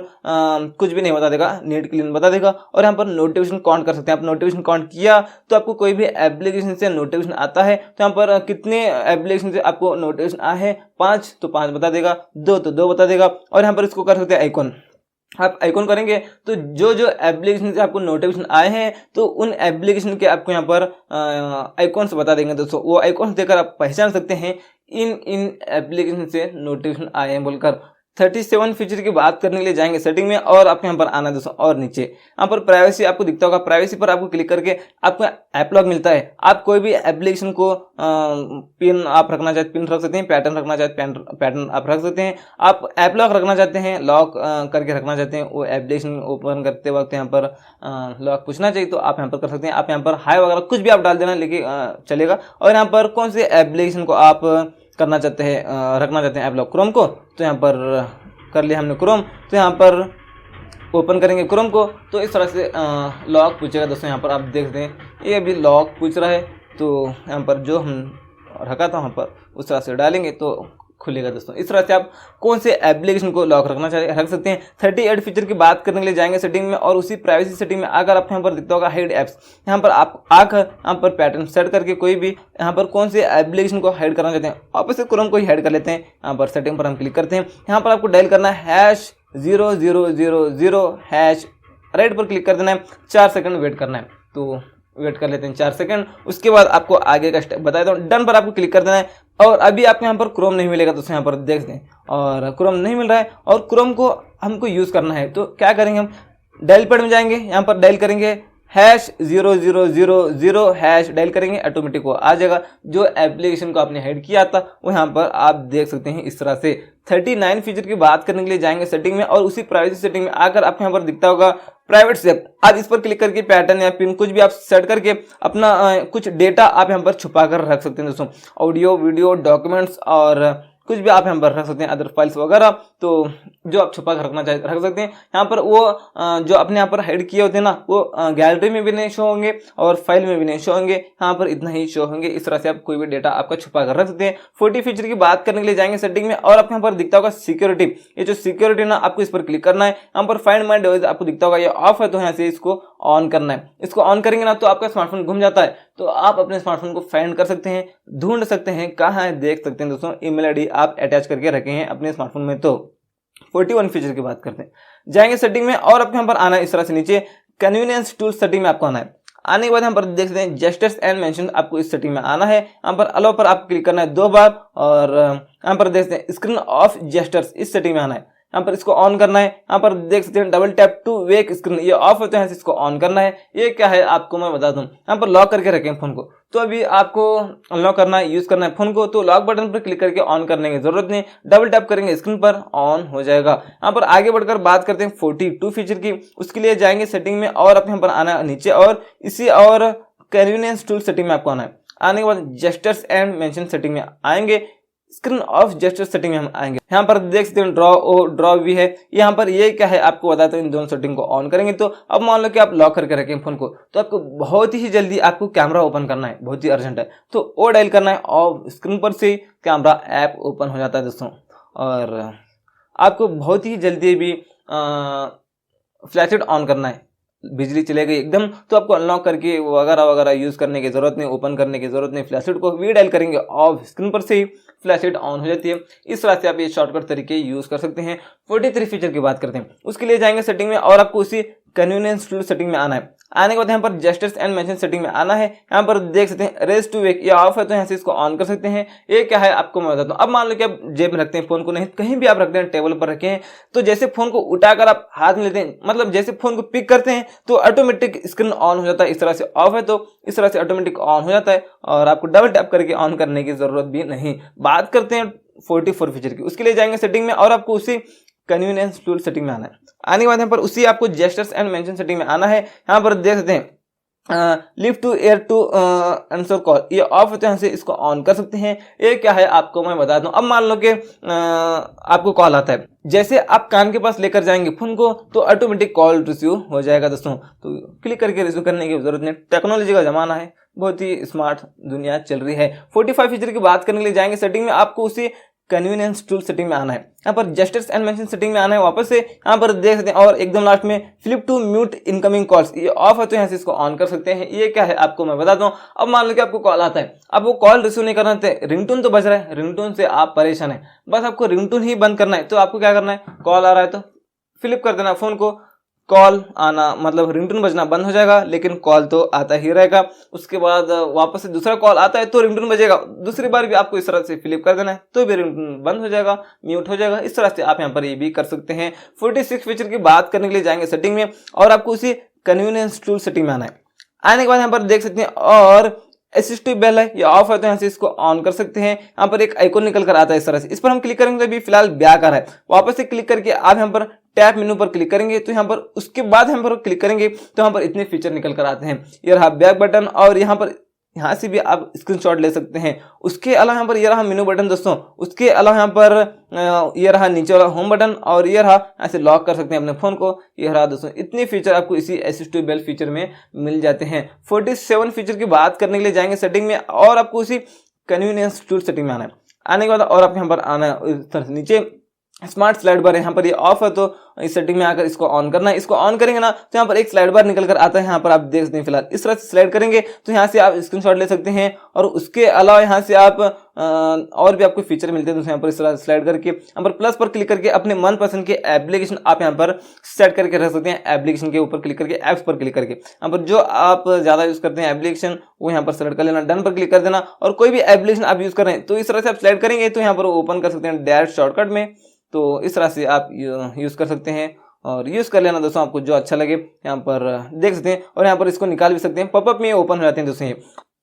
कुछ भी नहीं बता देगा, नीट क्लीन बता देगा। और यहाँ पर नोटिफिकेशन काउंट कर सकते हैं। आप नोटिफिकेशन काउंट किया तो आपको कोई भी एप्लीकेशन से नोटिफिकेशन आता है तो यहाँ पर कितने एप्लीकेशन से आपको नोटिफिकेशन आए हैं, 5 तो 5 बता देगा, 2 तो 2 बता देगा। और यहाँ पर इसको कर सकते हैं आइकॉन। आप आइकॉन करेंगे तो जो जो एप्लीकेशन से आपको नोटिफिकेशन आए हैं तो उन एप्लीकेशन के आपको यहाँ पर आइकॉन्स बता देंगे दोस्तों। वो आइकॉन्स देकर आप पहचान सकते हैं इन एप्लीकेशन से नोटिफिकेशन आए हैं बोलकर। 37 फीचर की बात करने के लिए जाएंगे सेटिंग में और आपको यहाँ पर आना दोस्तों और नीचे यहाँ पर प्राइवेसी आपको दिखता होगा। प्राइवेसी पर आपको क्लिक करके आपको ऐप लॉक मिलता है। आप कोई भी एप्लीकेशन को पिन आप रखना चाहते पिन रख सकते हैं, पैटर्न रखना चाहते पैटर्न आप रख सकते हैं। आप ऐप लॉक रखना चाहते हैं, लॉक करके रखना चाहते हैं, वो एप्लीकेशन ओपन करते वक्त यहाँ पर लॉक पूछना चाहिए तो आप यहाँ पर कर सकते हैं। आप यहाँ पर हाई वगैरह कुछ भी आप डाल देना लेकिन चलेगा। और यहाँ पर कौन से एप्लीकेशन को आप करना चाहते हैं, रखना चाहते हैं ऐप लॉक, क्रोम को, तो यहाँ पर कर लिया हमने क्रोम। तो यहाँ पर ओपन करेंगे क्रोम को तो इस तरह से लॉक पूछेगा दोस्तों। यहाँ पर आप देखते हैं ये अभी लॉक पूछ रहा है तो यहाँ पर जो हम रखा था वहाँ पर उस तरह से डालेंगे तो खुलेगा दोस्तों। इस तरह से आप कौन से एप्लीकेशन को लॉक रखना रख सकते हैं। 38 फीचर की बात करने के लिए जाएंगे सेटिंग में, और उसी प्राइवेसी सेटिंग में अगर आप यहाँ पर दिखता होगा हाइड एप्स, यहाँ पर आप आकर यहाँ पर पैटर्न सेट करके कोई भी यहाँ पर कौन से एप्लीकेशन को हाइड करना चाहते हैं, आप इसे क्रोम को ही हाइड कर लेते हैं। यहाँ पर सेटिंग पर हम क्लिक करते हैं, यहाँ पर आपको डायल करना है #0000# राइट पर क्लिक कर देना है, 4 सेकंड वेट करना है। तो वेट कर लेते हैं 4 सेकंड। उसके बाद आपको आगे का स्टेप बता देता हूँ, डन पर आपको क्लिक कर देना है। और अभी आपको यहाँ पर क्रोम नहीं मिलेगा दोस्तों, यहाँ पर देख दें, और क्रोम नहीं मिल रहा है और क्रोम को हमको यूज़ करना है। तो क्या करेंगे, हम डायल पैड में जाएंगे, यहाँ पर डायल करेंगे #0000# डायल करेंगे, ऑटोमेटिक वो आ जाएगा। जो एप्लीकेशन को आपने हाइड किया था वो यहाँ पर आप देख सकते हैं इस तरह से। 39 फीचर की बात करने के लिए जाएंगे सेटिंग में, और उसी प्राइवेसी सेटिंग में आकर आपको यहाँ पर दिखता होगा प्राइवेट सेट, आप इस पर क्लिक करके पैटर्न या पिन कुछ भी आप सेट करके अपना कुछ डेटा आप यहाँ पर छुपा कर रख सकते हैं दोस्तों। ऑडियो, वीडियो, डॉक्यूमेंट्स और कुछ भी आप यहाँ पर रख सकते हैं, अदर फाइल्स वगैरह, तो जो आप छुपा कर रखना चाहे रख सकते हैं। यहाँ पर वो जो अपने यहाँ पर हाइड किए होते हैं ना, वो गैलरी में भी नहीं शो होंगे और फाइल में भी नहीं शो होंगे, यहाँ पर इतना ही शो होंगे। इस तरह से आप कोई भी डेटा आपका छुपा कर रख सकते हैं। 40 फीचर की बात करने के लिए जाएंगे सेटिंग में, और आपको यहाँ पर दिखता होगा सिक्योरिटी। ये जो सिक्योरिटी ना, आपको इस पर क्लिक करना है। यहाँ पर फाइंड माय डिवाइस आपको दिखता होगा, ये ऑफ है, तो यहाँ से इसको ऑन करना है। इसको ऑन करेंगे ना तो आपका स्मार्टफोन घूम जाता है, तो आप अपने स्मार्टफोन को फाइंड कर सकते हैं, ढूंढ सकते हैं कहाँ है, देख सकते हैं दोस्तों। ईमेल आईडी आप अटैच करके रखे हैं अपने स्मार्टफोन में। तो 41 फीचर की बात करते हैं, जाएंगे सेटिंग में, और आपको यहाँ पर आना है इस तरह से नीचे कन्वीनियंस टूल सेटिंग में आपको आना है। आने के बाद यहाँ पर देख सकते हैं जेस्चर्स एंड मेंशन, आपको इस सेटिंग में आना है। यहाँ पर अलाउ पर आपको क्लिक करना है 2 बार, और यहाँ पर देख सकते हैं स्क्रीन ऑफ जेस्चर्स, इस सेटिंग में आना है। यहाँ पर इसको ऑन करना है। यहाँ पर देख सकते हैं double tap to wake screen, ये ऑफ होता है, यहाँ से इसको ऑन करना है। ये क्या है आपको मैं बता दूं, यहाँ पर लॉक करके रखें फोन को, तो अभी आपको अनलॉक करना है, यूज करना है फोन को, तो लॉक बटन पर क्लिक करके ऑन करने की जरूरत नहीं, डबल टैप करेंगे स्क्रीन पर, ऑन हो जाएगा। यहाँ पर आगे बढ़कर बात करते हैं 42 फीचर की। उसके लिए जाएंगे सेटिंग में, और आप यहाँ पर आना है नीचे, और इसी और कन्वीनियंस टूल सेटिंग में आपको आना है। आने के बाद जेस्चर्स एंड मेंशन सेटिंग में आएंगे, स्क्रीन ऑफ जेस्चर सेटिंग में हम आएंगे। यहाँ पर देख सकते हैं ड्रॉ ओ ड्रॉ भी है। यहाँ पर ये क्या है आपको बताते हैं, इन दोनों सेटिंग को ऑन करेंगे तो अब मान लो कि आप लॉक करके रखें फोन को, तो आपको बहुत ही जल्दी आपको कैमरा ओपन करना है, बहुत ही अर्जेंट है, तो ओ डायल करना है, और स्क्रीन पर से कैमरा ऐप ओपन हो जाता है दोस्तों। और आपको बहुत ही जल्दी भी फ्लैश लाइट ऑन करना है, बिजली चले गई एकदम तो आपको अनलॉक करके वगैरह वगैरह यूज करने की जरूरत नहीं, ओपन करने की जरूरत नहीं। फ्लैश लाइट को वी डायल करेंगे ऑफ, स्क्रीन पर से ही फ्लैश लाइट ऑन हो जाती है। इस तरह से आप ये शॉर्टकट तरीके यूज कर सकते हैं। 43 फीचर की बात करते हैं, उसके लिए जाएंगे सेटिंग में, और आपको उसी कन्वीनियंस टूल सेटिंग में आना है। आने के बाद यहाँ पर जेस्चर्स एंड मेंशन सेटिंग में आना है। यहाँ पर देख सकते हैं रेज टू वेक, ये ऑफ है तो यहाँ से इसको ऑन कर सकते हैं। ये क्या है आपको मैं बताता हूँ। अब मान लो कि आप जेब में रखते हैं फोन को, नहीं कहीं भी आप रखते हैं, टेबल पर रखे हैं, तो जैसे फोन को उठाकर आप हाथ में लेते हैं, मतलब जैसे फोन को पिक करते हैं तो ऑटोमेटिक स्क्रीन ऑन हो जाता है। इस तरह से ऑफ है तो इस तरह से ऑटोमेटिक ऑन हो जाता है, और आपको डबल टैप करके ऑन करने की जरूरत भी नहीं। बात करते हैं 44 फीचर की, उसके लिए जाएंगे सेटिंग में, और आपको उसी कन्वीनियंस टूल सेटिंग में आना है। आने के बाद यहाँ पर उसी आपको जेस्चर्स एंड मेंशन सेटिंग में आना है। यहाँ पर देख सकते हैं lift to ear to answer call, ये ऑफ होते हैं, यहाँ से इसको ऑन कर सकते हैं। ये क्या है आपको मैं बता दूं। अब मान लो कि आपको कॉल आता है, जैसे आप कान के पास लेकर जाएंगे फोन को तो ऑटोमेटिक कॉल रिसीव हो जाएगा दोस्तों। तो क्लिक करके रिसीव करने की जरूरत नहीं, टेक्नोलॉजी का जमाना है, बहुत ही स्मार्ट दुनिया चल रही है। 45 फीचर की बात करने के लिए जाएंगे सेटिंग में, आपको उसी कन्वीनियंस टूल सेटिंग में आना है। यहाँ पर जेस्चर्स एंड मेंशन सेटिंग में आना है वापस से। यहाँ पर देख सकते हैं, और एकदम लास्ट में flip to mute incoming calls, ये ऑफ है तो यहाँ से इसको ऑन कर सकते हैं। ये क्या है आपको मैं बताता हूँ। अब मान लो कि आपको कॉल आता है, अब वो कॉल रिसीव नहीं करना है, रिंगटोन तो बज रहा है, रिंगटोन से आप परेशान है, बस आपको रिंगटोन ही बंद करना है। तो आपको क्या करना है, कॉल आ रहा है तो फ्लिप कर देना फोन को, कॉल आना मतलब रिंगटोन बजना बंद हो जाएगा, लेकिन कॉल तो आता ही रहेगा। उसके बाद वापस से दूसरा कॉल आता है तो रिंगटोन बजेगा, दूसरी बार भी आपको इस तरह से फ्लिप कर देना है तो भी रिंगटोन बंद हो जाएगा, म्यूट हो जाएगा। इस तरह से आप यहाँ पर ये भी कर सकते हैं। 46 फीचर की बात करने के लिए जाएंगे सेटिंग में, और आपको उसी कन्वीनियंस टूल सेटिंग में आना है। आने के बाद यहाँ पर देख सकते हैं, और असिस्टिव बेल है, ये ऑफ है तो यहाँ से इसको ऑन कर सकते हैं। यहाँ पर एक आइकॉन निकल कर आता है इस तरह से, इस पर हम क्लिक करेंगे तो अभी फिलहाल बैक आ रहा है। वापस से क्लिक करके आप यहाँ पर टैप मेनू पर क्लिक करेंगे तो यहाँ पर उसके बाद यहाँ पर क्लिक करेंगे तो यहाँ पर इतने फीचर निकल कर आते हैं। ये रहा बैक बटन, और यहाँ से भी आप स्क्रीनशॉट ले सकते हैं। उसके अलावा यहाँ पर ये रहा मेनू बटन दोस्तों, उसके अलावा यहाँ पर ये रहा नीचे वाला होम बटन, और ये रहा ऐसे लॉक कर सकते हैं अपने फोन को। ये रहा दोस्तों, इतने फीचर आपको इसी असिस्टिव बेल फीचर में मिल जाते हैं। 47 फीचर की बात करने के लिए जाएंगे सेटिंग में, और आपको उसी कन्वीनियंस टूल सेटिंग में आना है। आने के बाद और आप यहाँ पर आना है इस तरह से नीचे स्मार्ट स्लाइड बार है, यहाँ पर ये ऑफ है तो इस सेटिंग में आकर इसको ऑन करना है। इसको ऑन करेंगे ना तो यहाँ पर एक स्लाइड बार निकल कर आता है, यहाँ पर आप देख सकते हैं। फिलहाल इस तरह से स्लाइड करेंगे तो यहाँ से आप स्क्रीनशॉट ले सकते हैं और उसके अलावा यहाँ से आप और भी आपको फीचर मिलते हैं। तो यहाँ पर इस तरह स्लाइड करके यहाँ पर प्लस पर क्लिक करके अपने मनपसंद के एप्लीकेशन आप यहाँ पर सेट करके रख सकते हैं। एप्लीकेशन के ऊपर क्लिक करके ऐप्स पर क्लिक करके यहाँ पर जो आप ज्यादा यूज करते हैं एप्लीकेशन वो यहाँ पर सेलेक्ट कर लेना, डन पर क्लिक कर देना। और कोई भी एप्लीकेशन आप यूज कर रहे हैं तो इस तरह से आप स्लाइड करेंगे तो यहाँ पर ओपन कर सकते हैं डायरेक्ट शॉर्टकट में। तो इस तरह से आप यूज कर सकते हैं और यूज कर लेना दोस्तों, आपको जो अच्छा लगे यहाँ पर देख सकते हैं। और यहाँ पर इसको निकाल भी सकते हैं, पॉपअप में ओपन हो जाते हैं दोस्तों। ये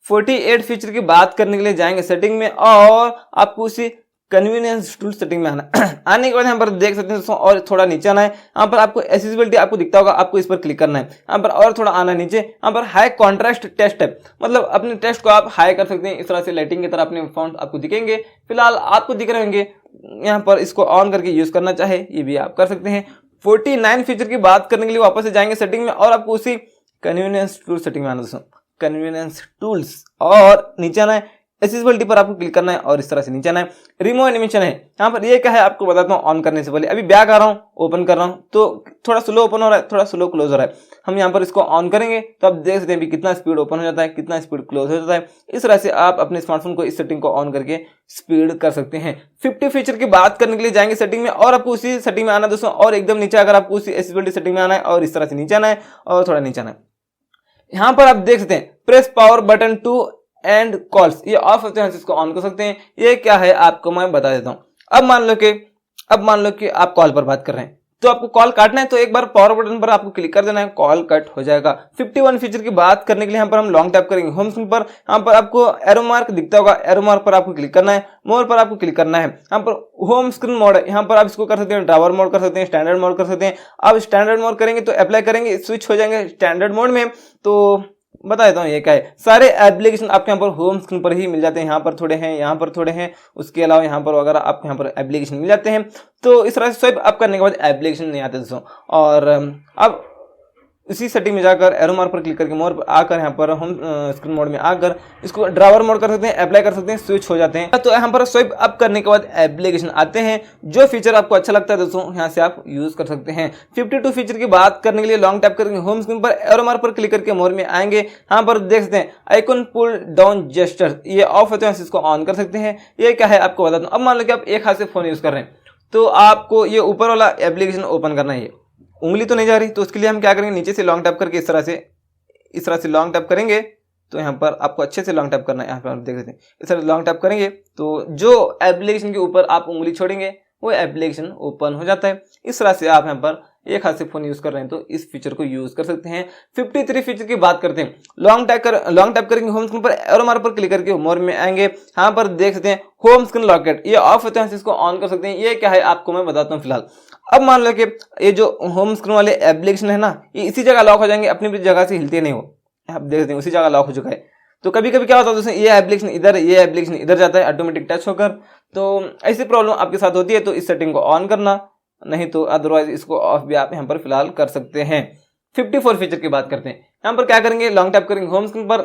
48 फीचर की बात करने के लिए जाएंगे सेटिंग में और आपको उसी कन्वीनियंस टूल सेटिंग में आना आने के बाद यहाँ पर देख सकते हैं दोस्तों और थोड़ा नीचे आना है। यहाँ पर आपको एक्सेसिबिलिटी आपको दिखता होगा, आपको इस पर क्लिक करना है। यहाँ पर और थोड़ा आना है नीचे, यहाँ पर हाई कॉन्ट्रास्ट टेस्ट है, मतलब अपने टेस्ट को आप हाई कर सकते हैं। इस तरह से लाइटिंग की तरह अपने फॉन्ट आपको दिखेंगे, फिलहाल आपको दिख रहे होंगे। यहाँ पर इसको ऑन करके यूज करना चाहे ये भी आप कर सकते हैं। 49 फीचर की बात करने के लिए वापस से जाएंगे सेटिंग में और आपको उसी कन्वीनियंस टूल सेटिंग में आना दोस्तों, कन्वीनियंस टूल्स और नीचे आना है। एक्सेसिबिलिटी पर आपको क्लिक करना है और इस तरह से नीचे आना है। रिमूव एनिमेशन है, यहाँ पर ये क्या है आपको बताता हूँ ऑन करने से पहले। अभी बैक आ रहा हूँ, ओपन कर रहा हूँ तो थोड़ा स्लो ओपन हो रहा है, थोड़ा स्लो क्लोज हो रहा है। हम यहाँ पर इसको ऑन करेंगे तो आप देख सकते हैं भी कितना स्पीड ओपन हो जाता है, कितना स्पीड क्लोज हो जाता है। इस तरह से आप अपने स्मार्टफोन को इस सेटिंग को ऑन करके स्पीड कर सकते हैं। 50 फीचर की बात करने के लिए जाएंगे सेटिंग में और आपको उसी सेटिंग में आना है दोस्तों। और एकदम नीचे अगर आपको उसी एक्सेसिबिलिटी सेटिंग में आना है और इस तरह से नीचे आना है और थोड़ा नीचे आना है। यहाँ पर आप देख सकते हैं press power button to end calls, ये ऑफ होते हैं, इसको ऑन कर सकते हैं। ये क्या है आपको मैं बता देता हूँ। अब मान लो कि आप कॉल पर बात कर रहे हैं तो आपको कॉल काटना है तो एक बार पावर बटन पर आपको क्लिक कर देना है, कॉल कट हो जाएगा। 51 फीचर की बात करने के लिए यहाँ पर हम लॉन्ग टैप करेंगे होम स्क्रीन पर। यहाँ पर आपको एरो मार्क दिखता होगा, एरो मार्क पर आपको क्लिक करना है, मोर पर आपको क्लिक करना है। यहाँ पर होम स्क्रीन मोड है, यहाँ पर आप इसको कर सकते हैं ड्राइवर मोड कर सकते हैं, स्टैंडर्ड मोड कर सकते हैं। आप स्टैंडर्ड मोड करेंगे तो अप्लाई करेंगे स्विच हो जाएंगे स्टैंडर्ड मोड में। तो बता देता हूँ ये क्या है। सारे एप्लीकेशन आपके यहाँ पर होम स्क्रीन पर ही मिल जाते हैं, यहाँ पर थोड़े हैं, यहाँ पर थोड़े हैं, उसके अलावा यहाँ पर वगैरह आपको यहाँ पर एप्लीकेशन मिल जाते हैं। तो इस तरह से स्वाइप अप करने के बाद एप्लीकेशन नहीं आते दोस्तों। और अब इसी सेटिंग में जाकर एरो मार्क पर क्लिक करके मोर पर आकर यहाँ पर होम स्क्रीन मोड में आकर इसको ड्राइवर मोड कर सकते हैं, अप्लाई कर सकते हैं, स्विच हो जाते हैं। तो यहाँ पर स्वाइप अप करने के बाद एप्लीकेशन आते हैं। जो फीचर आपको अच्छा लगता है दोस्तों यहाँ से आप यूज कर सकते हैं। 52 फीचर की बात करने के लिए लॉन्ग टैप करके होम स्क्रीन पर एरो मार्क पर क्लिक करके मोर में आएंगे। यहाँ पर देख सकते हैं आइकन पुल डाउन जेस्चर, ये ऑफ होते हैं, इसको ऑन कर सकते हैं। ये क्या है आपको बताता हूँ। अब मान लो कि आप एक हाथ से फोन यूज कर रहे हैं तो आपको ये ऊपर वाला एप्लीकेशन ओपन करना है, उंगली तो नहीं जा रही, तो उसके लिए हम क्या करेंगे नीचे से लॉन्ग टैप करके इस तरह से लॉन्ग टैप करेंगे तो यहाँ पर आपको अच्छे से लॉन्ग टैप करना है। यहाँ पर आप देख सकते हैं इस तरह लॉन्ग टैप करेंगे तो जो एप्लीकेशन के ऊपर आप उंगली छोड़ेंगे वो एप्लीकेशन ओपन हो जाता है। इस तरह से आप यहाँ पर एक हाथ से फोन यूज कर रहे हैं तो इस फीचर को यूज कर सकते हैं। 53 फीचर की बात करते हैं। लॉन्ग टैप करेंगे होम स्क्रीन पर एरो मार्क पर क्लिक करके मोर में आएंगे। यहाँ पर देख सकते हैं होम स्क्रीन लॉकेट, ये ऑफ होते हैं, इसको ऑन कर सकते हैं। ये क्या है आपको मैं बताता हूँ फिलहाल। अब मान लो कि ये जो होम स्क्रीन वाले एप्लीकेशन है ना, ये इसी जगह लॉक हो जाएंगे, अपनी जगह से हिलते नहीं हो। आप देख सकते हैं उसी जगह लॉक हो चुका है। तो कभी कभी क्या होता है दोस्तों, ये एप्लीकेशन इधर, ये एप्लीकेशन इधर जाता है ऑटोमेटिक टच होकर। तो ऐसी प्रॉब्लम आपके साथ होती है तो इस सेटिंग को ऑन करना, नहीं तो अदरवाइज इसको ऑफ भी आप यहाँ पर फिलहाल कर सकते हैं। 54 फीचर की बात करते हैं। यहाँ पर क्या करेंगे लॉन्ग टैप करेंगे होम स्क्रीन पर,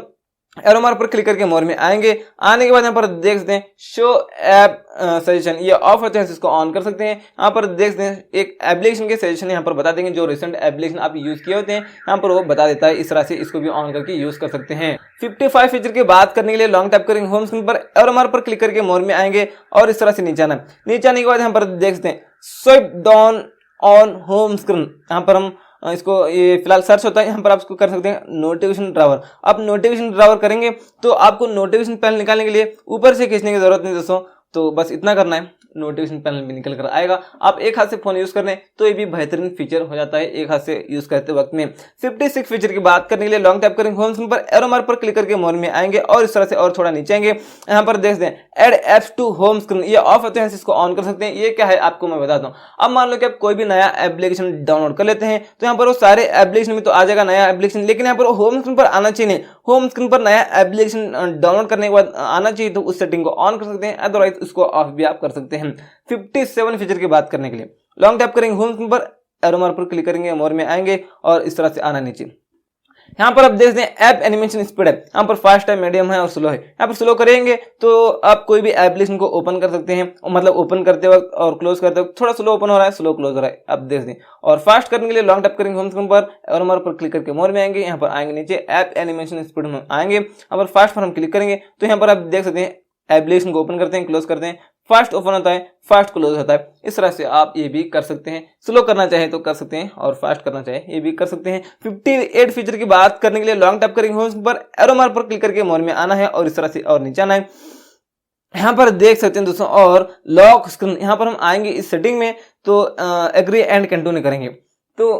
एरो मार्क पर क्लिक करके मोर में आएंगे। आने के बाद यहाँ पर देख सकते हैं शो ऐप सजेशन, ये ऑफ होते हैं, इसको ऑन कर सकते हैं। यहाँ पर देख सकते हैं एक एप्लीकेशन के सजेशन यहाँ पर बता देंगे, जो रिसेंट एप्लीकेशन आप यूज किए होते हैं यहाँ पर वो बता देता है। इस तरह से इसको भी ऑन करके यूज कर सकते हैं। 55 फीचर की बात करने के लिए लॉन्ग टैप करेंगे होम स्क्रीन पर, एरो मार्क पर क्लिक करके मोर में आएंगे और इस तरह से नीचे आना। नीचे आने के बाद यहाँ पर देख सकते हैं swipe down on home screen, यहाँ पर हम इसको ये फिलहाल सर्च होता है, यहाँ पर आप इसको कर सकते हैं नोटिफिकेशन ड्राइवर। आप नोटिफिकेशन ड्राइवर करेंगे तो आपको नोटिफिकेशन पैनल निकालने के लिए ऊपर से खींचने की जरूरत नहीं दोस्तों, तो बस इतना करना है, नोटिफिकेशन पैनल भी निकल कर आएगा। आप एक हाथ से फोन यूज कर रहे हैं तो ये भी बेहतरीन फीचर हो जाता है एक हाथ से यूज करते वक्त में। 56 फीचर की बात करने के लिए लॉन्ग टैप करेंगे होम स्क्रीन पर, एरो मार्क पर क्लिक करके मोर में आएंगे और इस तरह से और थोड़ा नीचे आएंगे। यहाँ पर देख सकते हैं add apps to home screen, ये ऑफ होते हैं, इसको ऑन कर सकते हैं। ये क्या है आपको मैं बताता हूँ। अब मान लो कि आप कोई भी नया एप्लीकेशन डाउनलोड कर लेते हैं तो यहाँ पर वो सारे एप्लीकेशन में तो आ जाएगा नया एप्लीकेशन, लेकिन यहाँ पर होम स्क्रीन पर आना चाहिए नहीं। होम स्क्रीन पर नया एप्लीकेशन डाउनलोड करने के बाद आना चाहिए तो उस सेटिंग को ऑन कर सकते हैं, अदरवाइज उसको ऑफ भी आप कर सकते हैं। 57 फीचर की बात करने के लिए लॉन्ग टैप करेंगे होम स्क्रीन पर, एरो मार्क पर क्लिक करेंगे, मोर में आएंगे और इस तरह से आना नीचे। यहाँ पर आप देख सकते हैं ऐप एनिमेशन स्पीड है, यहाँ पर फास्ट है, मीडियम है और स्लो है। यहाँ पर स्लो करेंगे तो आप कोई भी एप्लीकेशन को ओपन कर सकते हैं, मतलब ओपन करते वक्त और क्लोज करते वक्त थोड़ा स्लो ओपन हो रहा है, स्लो क्लोज हो रहा है, आप देख सकते हैं। और फास्ट करने के लिए लॉन्ग टैप करेंगे होम स्क्रीन पर और मोर पर क्लिक करके मोर में आएंगे, यहाँ पर आएंगे नीचे ऐप एनिमेशन स्पीड में आएंगे, यहाँ पर फास्ट पर हम क्लिक करेंगे तो यहाँ पर आप देख सकते हैं एप्लीकेशन को ओपन करते हैं, क्लोज करते हैं, फास्ट ओपन होता है, फास्ट क्लोज होता है। इस तरह से आप ये भी कर सकते हैं, स्लो करना चाहे तो कर सकते हैं और फास्ट करना चाहे ये भी कर सकते हैं। 58 फीचर की बात करने के लिए लॉन्ग टैप करेंगे होम पर एरो मार्क पर क्लिक करके मोर में आना है और इस तरह से और नीचे आना है। यहाँ पर देख सकते हैं दोस्तों, और लॉक स्क्रीन यहाँ पर हम आएंगे इस सेटिंग में तो एग्री एंड कंटिन्यू करेंगे तो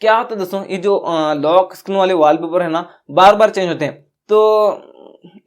क्या होता है दोस्तों, ये जो लॉक स्क्रीन वाले वॉलपेपर है ना बार बार चेंज होते हैं, तो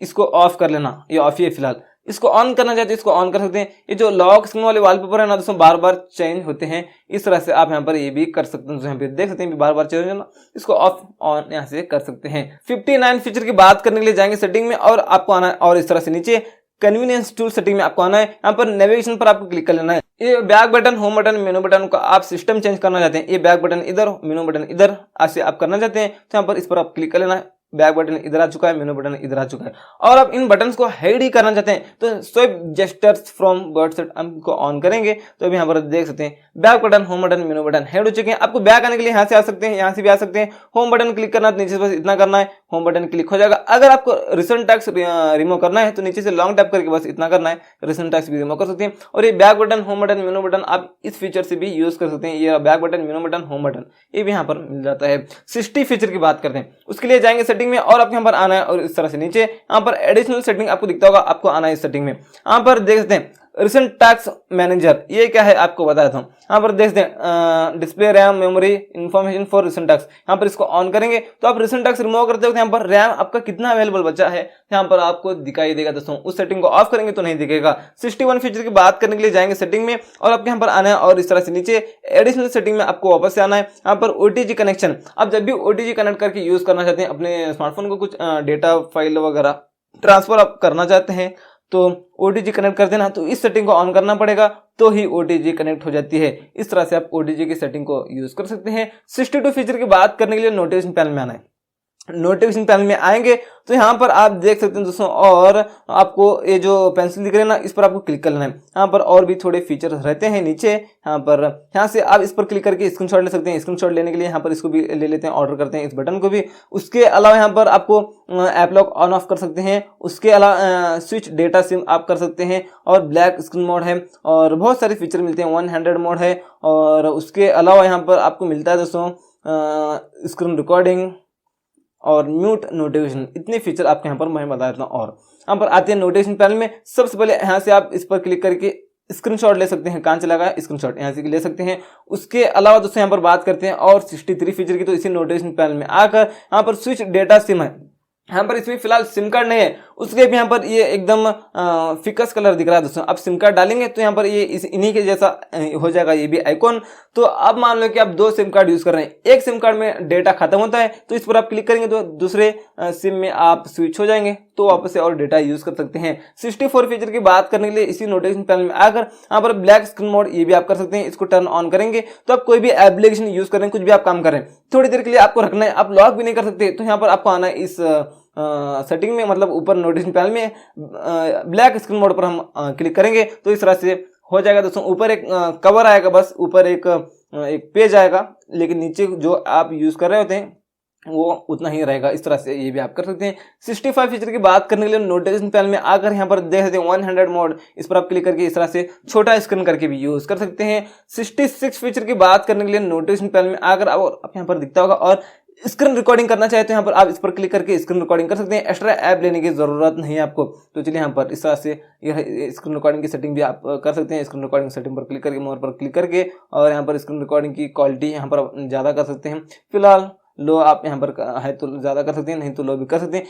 इसको ऑफ कर लेना, ये ऑफ ही है फिलहाल। इसको ऑन करना चाहते हैं इसको ऑन कर सकते हैं। ये जो लॉक स्क्रीन वाले वॉलपेपर है ना दोस्तों बार बार चेंज होते हैं, इस तरह से आप यहाँ पर ये भी कर सकते हैं। यहाँ पे देख सकते हैं बार बार चेंज होना, इसको ऑफ ऑन यहाँ से कर सकते हैं। 59 फीचर की बात करने के लिए जाएंगे सेटिंग में और आपको आना है और इस तरह से नीचे कन्वीनियंस टूल सेटिंग में आपको आना है, यहाँ पर नेविगेशन पर आपको क्लिक कर लेना है। ये बैक बटन, होम बटन, मेनू बटन का आप सिस्टम चेंज करना चाहते हैं, ये बैक बटन इधर, मेनू बटन इधर ऐसे आप करना चाहते हैं तो यहाँ पर इस पर आप क्लिक कर लेना है। बैक बटन इधर आ चुका है, मेनू बटन इधर आ चुका है। और आप इन बटन्स को हाइड ही करना चाहते हैं तो swipe gestures from word set को ऑन करेंगे तो अभी यहाँ पर देख सकते हैं बैक बटन, होम बटन, मेनू बटन हाइड हो चुके हैं। आपको बैक आने के लिए यहाँ से आ सकते हैं, यहाँ से भी आ सकते हैं। होम बटन क्लिक करना है तो नीचे से बस इतना करना है, होम बटन क्लिक हो जाएगा। अगर आपको रिसेंट टैक्स रिमूव करना है तो नीचे से लॉन्ग टैप करके बस इतना करना है, रिसेंट टैक्स भी रिमूव कर सकते हैं। और ये बैक बटन, होम बटन, मेनू बटन आप इस फीचर से भी यूज कर सकते हैं। ये बैक बटन, मेनू बटन, होम बटन ये भी यहाँ पर मिल जाता है। 60 फीचर की बात करते हैं, उसके लिए जाएंगे सेटिंग में और आप यहाँ पर आना है और इस तरह से नीचे यहाँ पर एडिशनल सेटिंग आपको दिखता होगा, आपको आना है इस सेटिंग में। यहाँ पर देख सकते हैं रिसेंट टैक्स मैनेजर, ये क्या है आपको बता देता हूँ। यहाँ पर देख सकते हैं display RAM memory information for recent tax, यहाँ पर इसको ऑन करेंगे तो आप रिसेंट टैक्स रिमूव करते हो यहाँ पर रैम आपका कितना अवेलेबल बचा है यहाँ पर आपको दिखाई देगा दोस्तों। उस सेटिंग को ऑफ करेंगे तो नहीं दिखेगा। 61 फीचर की बात करने के लिए जाएंगे सेटिंग में और आपके यहाँ पर आना है और इस तरह से नीचे एडिशनल सेटिंग में आपको वापस से आना है। यहाँ पर OTG कनेक्शन, आप जब भी OTG कनेक्ट करके यूज करना चाहते हैं अपने स्मार्टफोन को, कुछ डेटा फाइल वगैरह ट्रांसफर आप करना चाहते हैं तो OTG कनेक्ट कर देना, तो इस सेटिंग को ऑन करना पड़ेगा तो ही OTG कनेक्ट हो जाती है। इस तरह से आप OTG की सेटिंग को यूज कर सकते हैं। 62 फीचर की बात करने के लिए नोटिफिकेशन पैनल में आना है। नोटिफिकेशन पैनल में आएंगे तो यहाँ पर आप देख सकते हैं दोस्तों, और आपको ये जो पेंसिल दिख रहे हैं ना इस पर आपको क्लिक कर लेना है। यहाँ पर और भी थोड़े फीचर्स रहते हैं नीचे, यहाँ से आप इस पर क्लिक करके स्क्रीनशॉट ले सकते हैं। स्क्रीनशॉट लेने के लिए यहाँ पर इसको भी ले लेते हैं, ऑर्डर करते हैं इस बटन को भी। उसके अलावा यहाँ पर आपको ऐप लॉक ऑन ऑफ कर सकते हैं। उसके अलावा स्विच डेटा सिम आप कर सकते हैं और ब्लैक स्क्रीन मोड है और बहुत सारे फीचर मिलते हैं। 100 मोड है और उसके अलावा यहाँ पर आपको मिलता है दोस्तों स्क्रीन रिकॉर्डिंग और म्यूट नोटिफिकेशन, इतने फीचर आपके यहाँ पर मैं बता देता हूँ। और यहाँ पर आते हैं नोटिफिकेशन पैनल में। सबसे पहले यहाँ से आप इस पर क्लिक करके स्क्रीनशॉट ले सकते हैं, कहाँ चला गया स्क्रीनशॉट, यहाँ से ले सकते हैं। उसके अलावा दोस्तों यहाँ पर बात करते हैं और 63 फीचर की, तो इसी नोटिफिकेशन पैनल में आकर यहाँ पर स्विच डेटा सिम है। यहाँ पर इसमें फिलहाल सिम कार्ड नहीं है, उसके भी यहाँ पर ये एकदम फिकस कलर दिख रहा है दोस्तों। आप सिम कार्ड डालेंगे तो यहाँ पर ये इन्हीं के जैसा हो जाएगा ये भी आइकॉन। तो अब मान लो कि आप 2 सिम कार्ड यूज कर रहे हैं, एक सिम कार्ड में डेटा खत्म होता है तो इस पर आप क्लिक करेंगे तो दूसरे सिम में आप स्विच हो जाएंगे तो वापस से और डेटा यूज कर सकते हैं। 64 फीचर की बात करने के लिए इसी नोटिफिकेशन पैनल में आकर यहाँ पर ब्लैक स्क्रीन मोड ये भी आप कर सकते हैं। इसको टर्न ऑन करेंगे तो आप कोई भी एप्लीकेशन यूज करें, कुछ भी आप काम करें, थोड़ी देर के लिए आपको रखना है, आप लॉक भी नहीं कर सकते। तो यहाँ पर आपको आना है इस सेटिंग में, मतलब ऊपर नोटिफिकेशन पैनल में ब्लैक स्क्रीन मोड पर हम क्लिक करेंगे तो इस तरह से हो जाएगा दोस्तों। ऊपर एक कवर आएगा, बस ऊपर एक पेज आएगा, लेकिन नीचे जो आप यूज कर रहे होते हैं वो उतना ही रहेगा। इस तरह से ये भी आप कर सकते हैं। 65 फीचर की बात करने के लिए नोटिफिकेशन पैनल में आकर यहाँ पर देख सकते हैं 100 मोड, इस पर आप क्लिक करके इस तरह से छोटा स्क्रीन करके भी यूज कर सकते हैं। 66 फीचर की बात करने के लिए नोटिफिकेशन पैनल में आकर आप यहाँ पर दिखता होगा, और स्क्रीन रिकॉर्डिंग करना चाहे तो यहाँ पर आप इस पर क्लिक करके स्क्रीन रिकॉर्डिंग कर सकते हैं। एक्स्ट्रा ऐप लेने की जरूरत नहीं है आपको। तो चलिए यहाँ पर इस तरह से स्क्रीन रिकॉर्डिंग की सेटिंग भी आप कर सकते हैं। स्क्रीन रिकॉर्डिंग सेटिंग पर क्लिक करके मोर पर क्लिक करके और यहाँ पर स्क्रीन रिकॉर्डिंग की क्वालिटी यहाँ पर ज़्यादा कर सकते हैं। फिलहाल लो आप यहाँ पर है तो ज़्यादा कर सकते हैं, नहीं तो लो भी कर सकते हैं।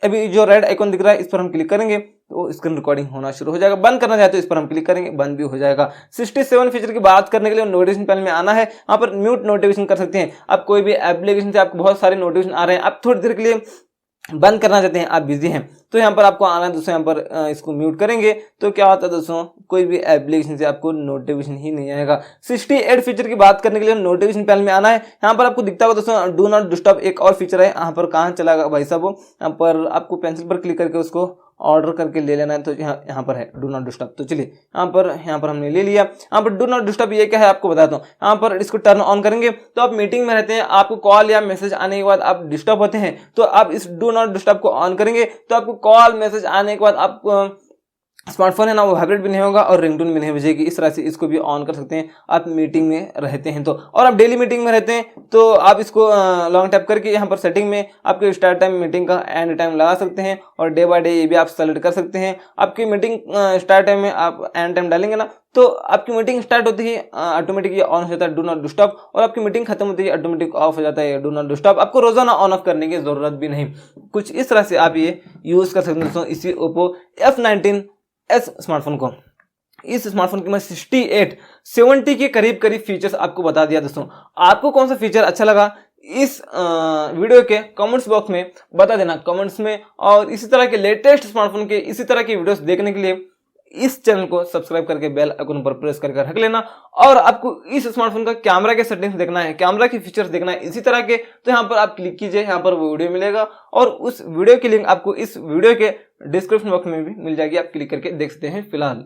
अभी जो रेड आइकॉन दिख रहा है इस पर हम क्लिक करेंगे तो स्क्रीन रिकॉर्डिंग होना शुरू हो जाएगा। बंद करना चाहे तो इस पर हम क्लिक करेंगे, बंद भी हो जाएगा। 67 फीचर की बात करने के लिए नोटिफिकेशन पैनल में आना है। यहाँ पर म्यूट नोटिफिकेशन कर सकते हैं। आप कोई भी एप्लीकेशन से आपको बहुत सारे नोटिफिकेशन आ रहे हैं, आप थोड़ी देर के लिए बंद करना चाहते हैं, आप बिजी हैं, तो यहाँ पर आपको आना है दोस्तों। यहाँ पर इसको म्यूट करेंगे तो क्या होता है दोस्तों, कोई भी एप्लीकेशन से आपको नोटिफिकेशन ही नहीं आएगा। 68 फीचर की बात करने के लिए नोटिफिकेशन पैनल में आना है। यहाँ पर आपको दिखता होगा दोस्तों डू नॉट डिस्टर्ब एक और फीचर है। यहाँ पर कहाँ चला गया भाई साहब, यहाँ पर आपको पेंसिल पर क्लिक करके उसको ऑर्डर करके ले लेना है। तो यहाँ पर है डू नॉट डिस्टर्ब। तो चलिए यहाँ पर हमने ले लिया। यहाँ पर डू नॉट डिस्टर्ब ये क्या है आपको बताता हूँ। यहाँ पर इसको टर्न ऑन करेंगे तो आप मीटिंग में रहते हैं, आपको कॉल या मैसेज आने के बाद आप डिस्टर्ब होते हैं, तो आप इस डू नॉट डिस्टर्ब को ऑन करेंगे तो आपको कॉल मैसेज आने के बाद आप स्मार्टफोन है ना वो वाइब्रेट भी नहीं होगा और रिंगटोन भी नहीं बजेगी। इस तरह से इसको भी ऑन कर सकते हैं आप मीटिंग में रहते हैं तो। और आप डेली मीटिंग में रहते हैं तो आप इसको लॉन्ग टैप करके यहाँ पर सेटिंग में आपके स्टार्ट टाइम मीटिंग का एंड टाइम लगा सकते हैं और डे बाय डे ये भी आप सेलेक्ट कर सकते हैं। आपकी मीटिंग स्टार्ट टाइम में आप एंड टाइम डालेंगे ना तो आपकी मीटिंग स्टार्ट होती है ऑटोमेटिक ये ऑन हो जाता है डू नॉट डिस्टर्ब, और आपकी मीटिंग खत्म होती है ऑटोमेटिक ऑफ हो जाता है डू नॉट डिस्टर्ब। आपको रोजाना ऑन ऑफ करने की जरूरत भी नहीं। कुछ इस तरह से आप ये यूज कर सकते हैं दोस्तों इसी ओप्पो F19s स्मार्टफोन को। इस स्मार्टफोन की मैं 70 के करीब फीचर्स आपको बता दिया दोस्तों। आपको कौन सा फीचर अच्छा लगा इस वीडियो के कमेंट्स बॉक्स में बता देना कमेंट्स में। और इसी तरह के लेटेस्ट स्मार्टफोन के इसी तरह की वीडियोस देखने के लिए इस चैनल को सब्सक्राइब करके बेल आइकन पर प्रेस करके रख लेना। और आपको इस स्मार्टफोन का कैमरा के सेटिंग्स देखना है, कैमरा के फीचर्स देखना है इसी तरह के, तो यहाँ पर आप क्लिक कीजिए, यहाँ पर वो वीडियो मिलेगा और उस वीडियो की लिंक आपको इस वीडियो के डिस्क्रिप्शन बॉक्स में भी मिल जाएगी, आप क्लिक करके देख सकते हैं। फिलहाल